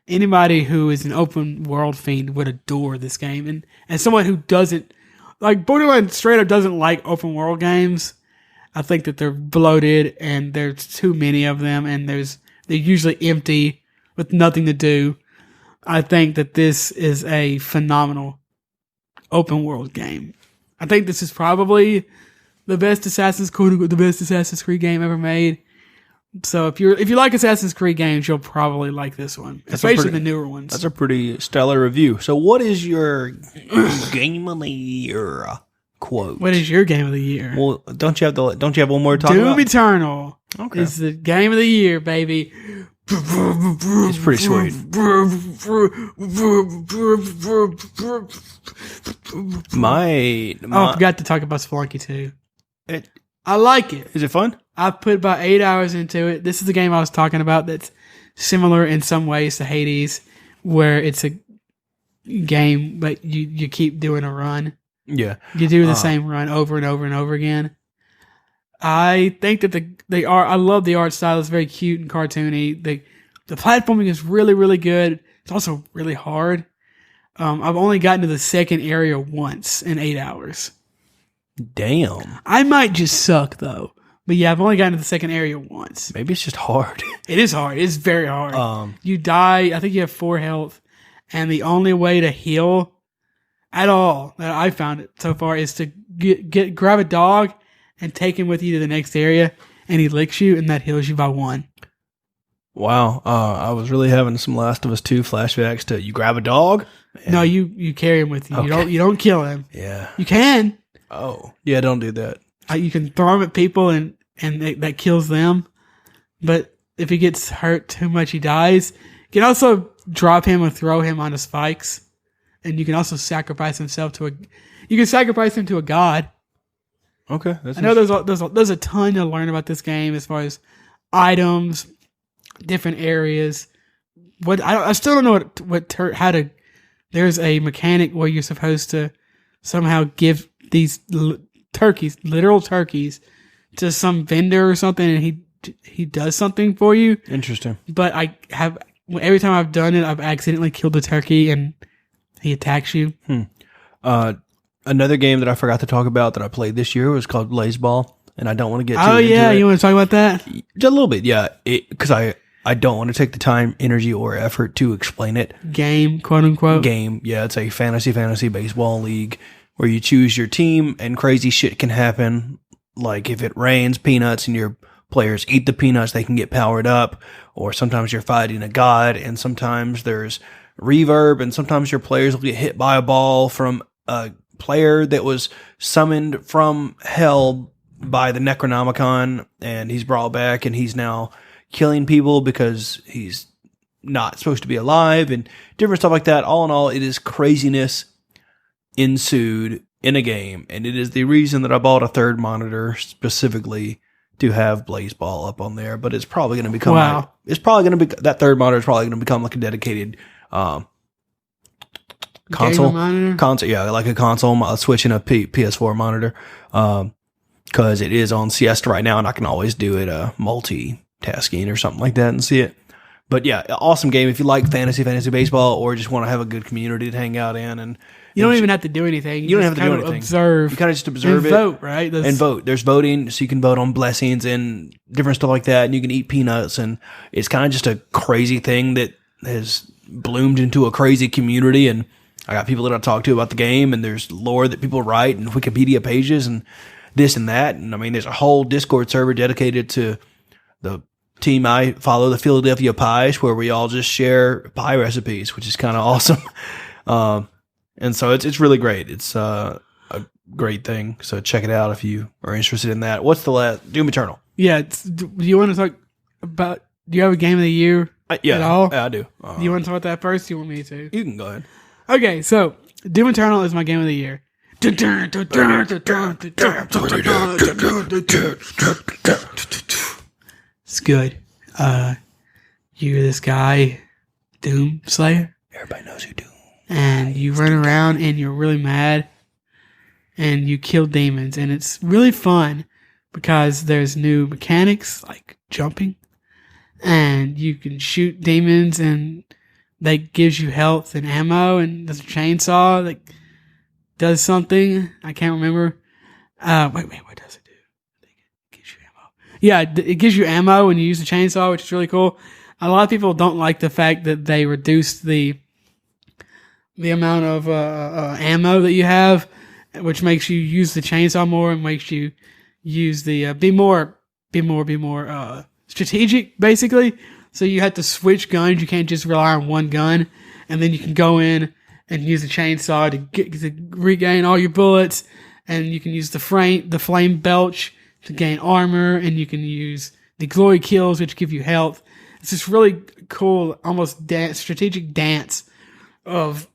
anybody who is an open world fiend would adore this game, and someone who doesn't like Borderlands straight up doesn't like open world games. I think that they're bloated and there's too many of them, and they're usually empty with nothing to do. I think that this is a phenomenal open world game. I think this is probably the best Assassin's Creed game ever made. So if you like Assassin's Creed games, you'll probably like this one, especially the newer ones. That's a pretty stellar review. So, what is your game of the year quote? What is your game of the year? Well, don't you have one more to talk Doom about? Eternal Okay. is the game of the year, baby. It's pretty sweet. I forgot to talk about Spelunky 2. It, I like it. is it fun? I put about 8 hours into it. This is the game I was talking about that's similar in some ways to Hades, where it's a game, but you keep doing a run. Yeah. You do the same run over and over and over again. I think that I love the art style. It's very cute and cartoony. The platforming is really, really good. It's also really hard. I've only gotten to the second area once in 8 hours. Damn. I might just suck though. But yeah, I've only gotten to the second area once. Maybe it's just hard. It is hard. It's very hard. You die. I think you have 4 health. And the only way to heal at all that I found it so far is to grab a dog and take him with you to the next area. And he licks you and that heals you by 1. Wow. I was really having some Last of Us 2 flashbacks to you grab a dog? No, you carry him with you. Okay. You don't kill him. Yeah. You can. Oh. Yeah, don't do that. You can throw him at people and that kills them. But if he gets hurt too much, he dies. You can also drop him or throw him onto spikes. And you can also sacrifice himself to you can sacrifice him to a god. Okay. I know there's a ton to learn about this game as far as items, different areas. I still don't know how to. There's a mechanic where you're supposed to somehow give these turkeys, literal turkeys, to some vendor or something, and he does something for you. Interesting. But every time I've done it, I've accidentally killed the turkey and he attacks you. Another game that I forgot to talk about that I played this year was called Blazeball, and I don't want to get too into it. You want to talk about that? Just a little bit, yeah. Because I don't want to take the time, energy, or effort to explain it. Game, quote unquote. Game, yeah. It's a fantasy baseball league where you choose your team and crazy shit can happen. Like if it rains peanuts and your players eat the peanuts, they can get powered up. Or sometimes you're fighting a god, and sometimes there's reverb, and sometimes your players will get hit by a ball from a player that was summoned from hell by the Necronomicon, and he's brought back, and he's now killing people because he's not supposed to be alive, and different stuff like that. All in all, it is craziness ensued in a game, and it is the reason that I bought a third monitor specifically to have Blazeball up on there. But it's probably going to become that third monitor is probably going to become like a dedicated console monitor? Yeah, like a console, switching a PS4 monitor, because it is on Siesta right now, and I can always do it multitasking or something like that and see it. But yeah, awesome game if you like fantasy baseball, or just want to have a good community to hang out in. And you don't even have to do anything. You don't have to do anything. Observe. You kind of just observe and vote, right? And vote. There's voting, so you can vote on blessings and different stuff like that, and you can eat peanuts, and it's kind of just a crazy thing that has bloomed into a crazy community. And I got people that I talk to about the game, and there's lore that people write and Wikipedia pages and this and that. And I mean, there's a whole Discord server dedicated to the team I follow, the Philadelphia Pies, where we all just share pie recipes, which is kind of awesome. And so it's really great. It's a great thing. So check it out if you are interested in that. What's the last? Doom Eternal. Yeah. Do you want to talk about, do you have a game of the year at all? Yeah, I do. Do you want to talk about that first? Do you want me to? You can go ahead. Okay, so Doom Eternal is my game of the year. It's good. You're this guy, Doom Slayer. Everybody knows who Doom. And you run around and you're really mad and you kill demons, and it's really fun because there's new mechanics like jumping, and you can shoot demons, and that gives you health and ammo, and there's a chainsaw that does something. I can't remember. Wait, what does it do? I think it gives you ammo. Yeah, it gives you ammo when you use the chainsaw, which is really cool. A lot of people don't like the fact that they reduced the amount of ammo that you have, which makes you use the chainsaw more and makes you use the be more strategic, basically. So you have to switch guns. You can't just rely on one gun, and then you can go in and use the chainsaw to regain all your bullets, and you can use the flame belch to gain armor, and you can use the glory kills, which give you health. It's this really cool, almost strategic dance of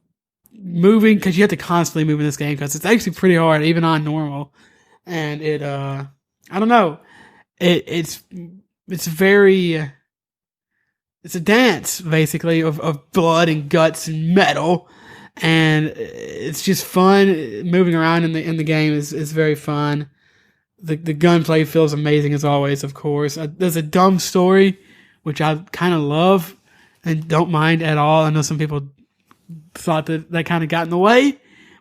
moving, because you have to constantly move in this game because it's actually pretty hard, even on normal. And it, I don't know, it's a dance basically of blood and guts and metal, and it's just fun. Moving around in the game is very fun. The gunplay feels amazing as always, of course. There's a dumb story, which I kind of love and don't mind at all. I know some people thought that kind of got in the way,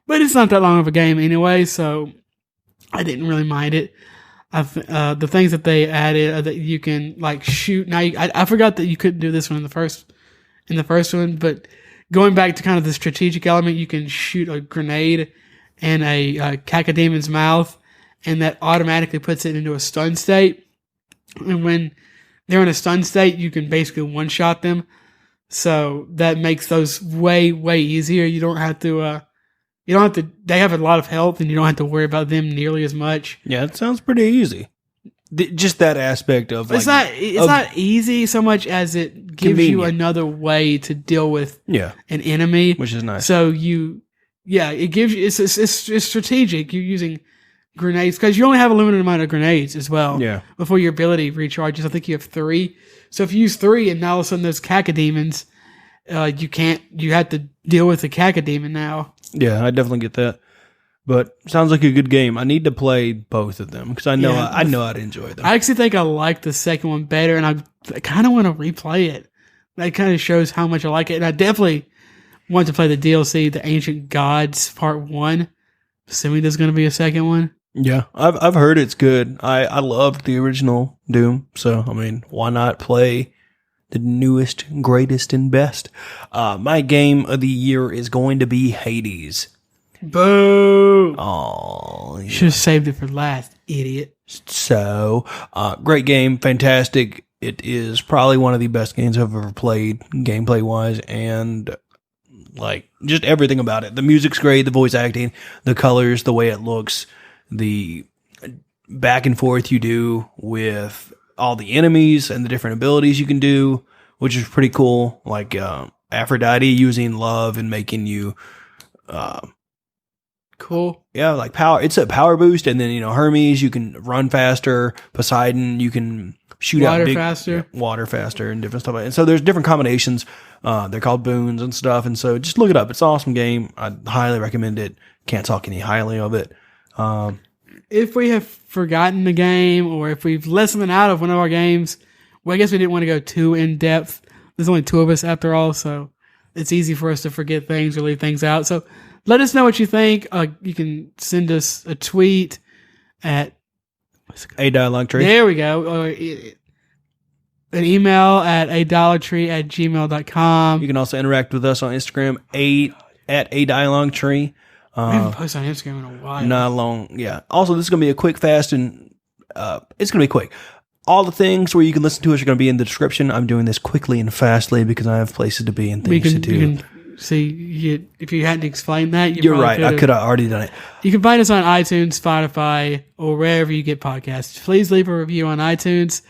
but it's not that long of a game anyway, so I didn't really mind it. The things that they added that you can like shoot. Now I forgot that you couldn't do this one in the first one, but going back to kind of the strategic element, you can shoot a grenade in a cacademon's mouth, and that automatically puts it into a stun state. And when they're in a stun state, you can basically one-shot them. So that makes those way easier. You don't have to. They have a lot of health, and you don't have to worry about them nearly as much. Yeah, it sounds pretty easy. Just that aspect of it's not easy so much as it gives you another way to deal with an enemy, which is nice. So it gives you it's strategic. You're using grenades because you only have a limited amount of grenades as well. Yeah. Before your ability recharges, I think you have 3. So if you use 3 and now all of a sudden there's cacodemons, you have to deal with the cacodemon now. Yeah, I definitely get that. But sounds like a good game. I need to play both of them because I know Yeah. I know I'd enjoy them. I actually think I like the second one better, and I kind of want to replay it. That kind of shows how much I like it, and I definitely want to play the DLC, the Ancient Gods Part 1, assuming there's going to be a second one. Yeah, I've heard it's good. I loved the original Doom, so I mean, why not play the newest, greatest, and best? My game of the year is going to be Hades. Boo! Oh, You should have saved it for last, idiot. so great game, fantastic. It is probably one of the best games I've ever played, gameplay wise, and like just everything about it. The music's great, the voice acting, the colors, the way it looks, the back and forth you do with all the enemies and the different abilities you can do, which is pretty cool. Like Aphrodite using love and making you, Cool. yeah, like power. It's a power boost, and then Hermes, you can run faster. Poseidon, you can shoot Water out big, faster. water faster, and different stuff. And so there's different combinations. They're called boons and stuff. And so just look it up. It's an awesome game. I highly recommend it. Can't talk any highly of it. If we have forgotten the game, or if we've left something out of one of our games, well, I guess we didn't want to go too in depth. There's only two of us after all, so it's easy for us to forget things or leave things out. So let us know what you think. You can send us a tweet at A Dialogue Tree. There we go. Or an email at adollatry@gmail.com. You can also interact with us on Instagram, at A Dialogue Tree. I haven't posted on Instagram in a while. Not long. Yeah. Also, this is going to be a quick, fast, and it's going to be quick. All the things where you can listen to us are going to be in the description. I'm doing this quickly and fastly because I have places to be and things to do. You can see, if you hadn't explained that, You're right. I could have already done it. You can find us on iTunes, Spotify, or wherever you get podcasts. Please leave a review on iTunes.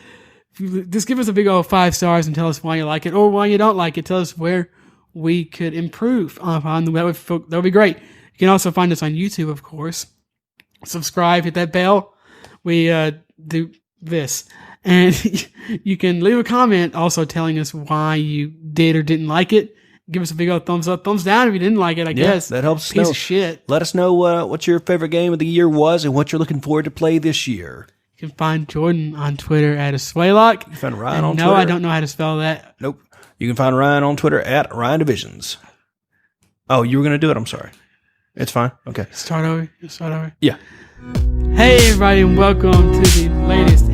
Just give us a big old 5 stars and tell us why you like it or why you don't like it. Tell us where we could improve on the web. That would be great. You can also find us on YouTube, of course. Subscribe, hit that bell. We do this. And you can leave a comment also telling us why you did or didn't like it. Give us a big old thumbs up, thumbs down if you didn't like it, I guess. That helps us Piece know. of shit. Let us know what your favorite game of the year was and what you're looking forward to play this year. You can find Jordan on Twitter at Aswaylock. You can find Ryan on no, Twitter. I don't know how to spell that. Nope. You can find Ryan on Twitter at Ryan Divisions. Oh, you were going to do it? I'm sorry. It's fine. Okay. Start over. Yeah. Hey, everybody, and welcome to the latest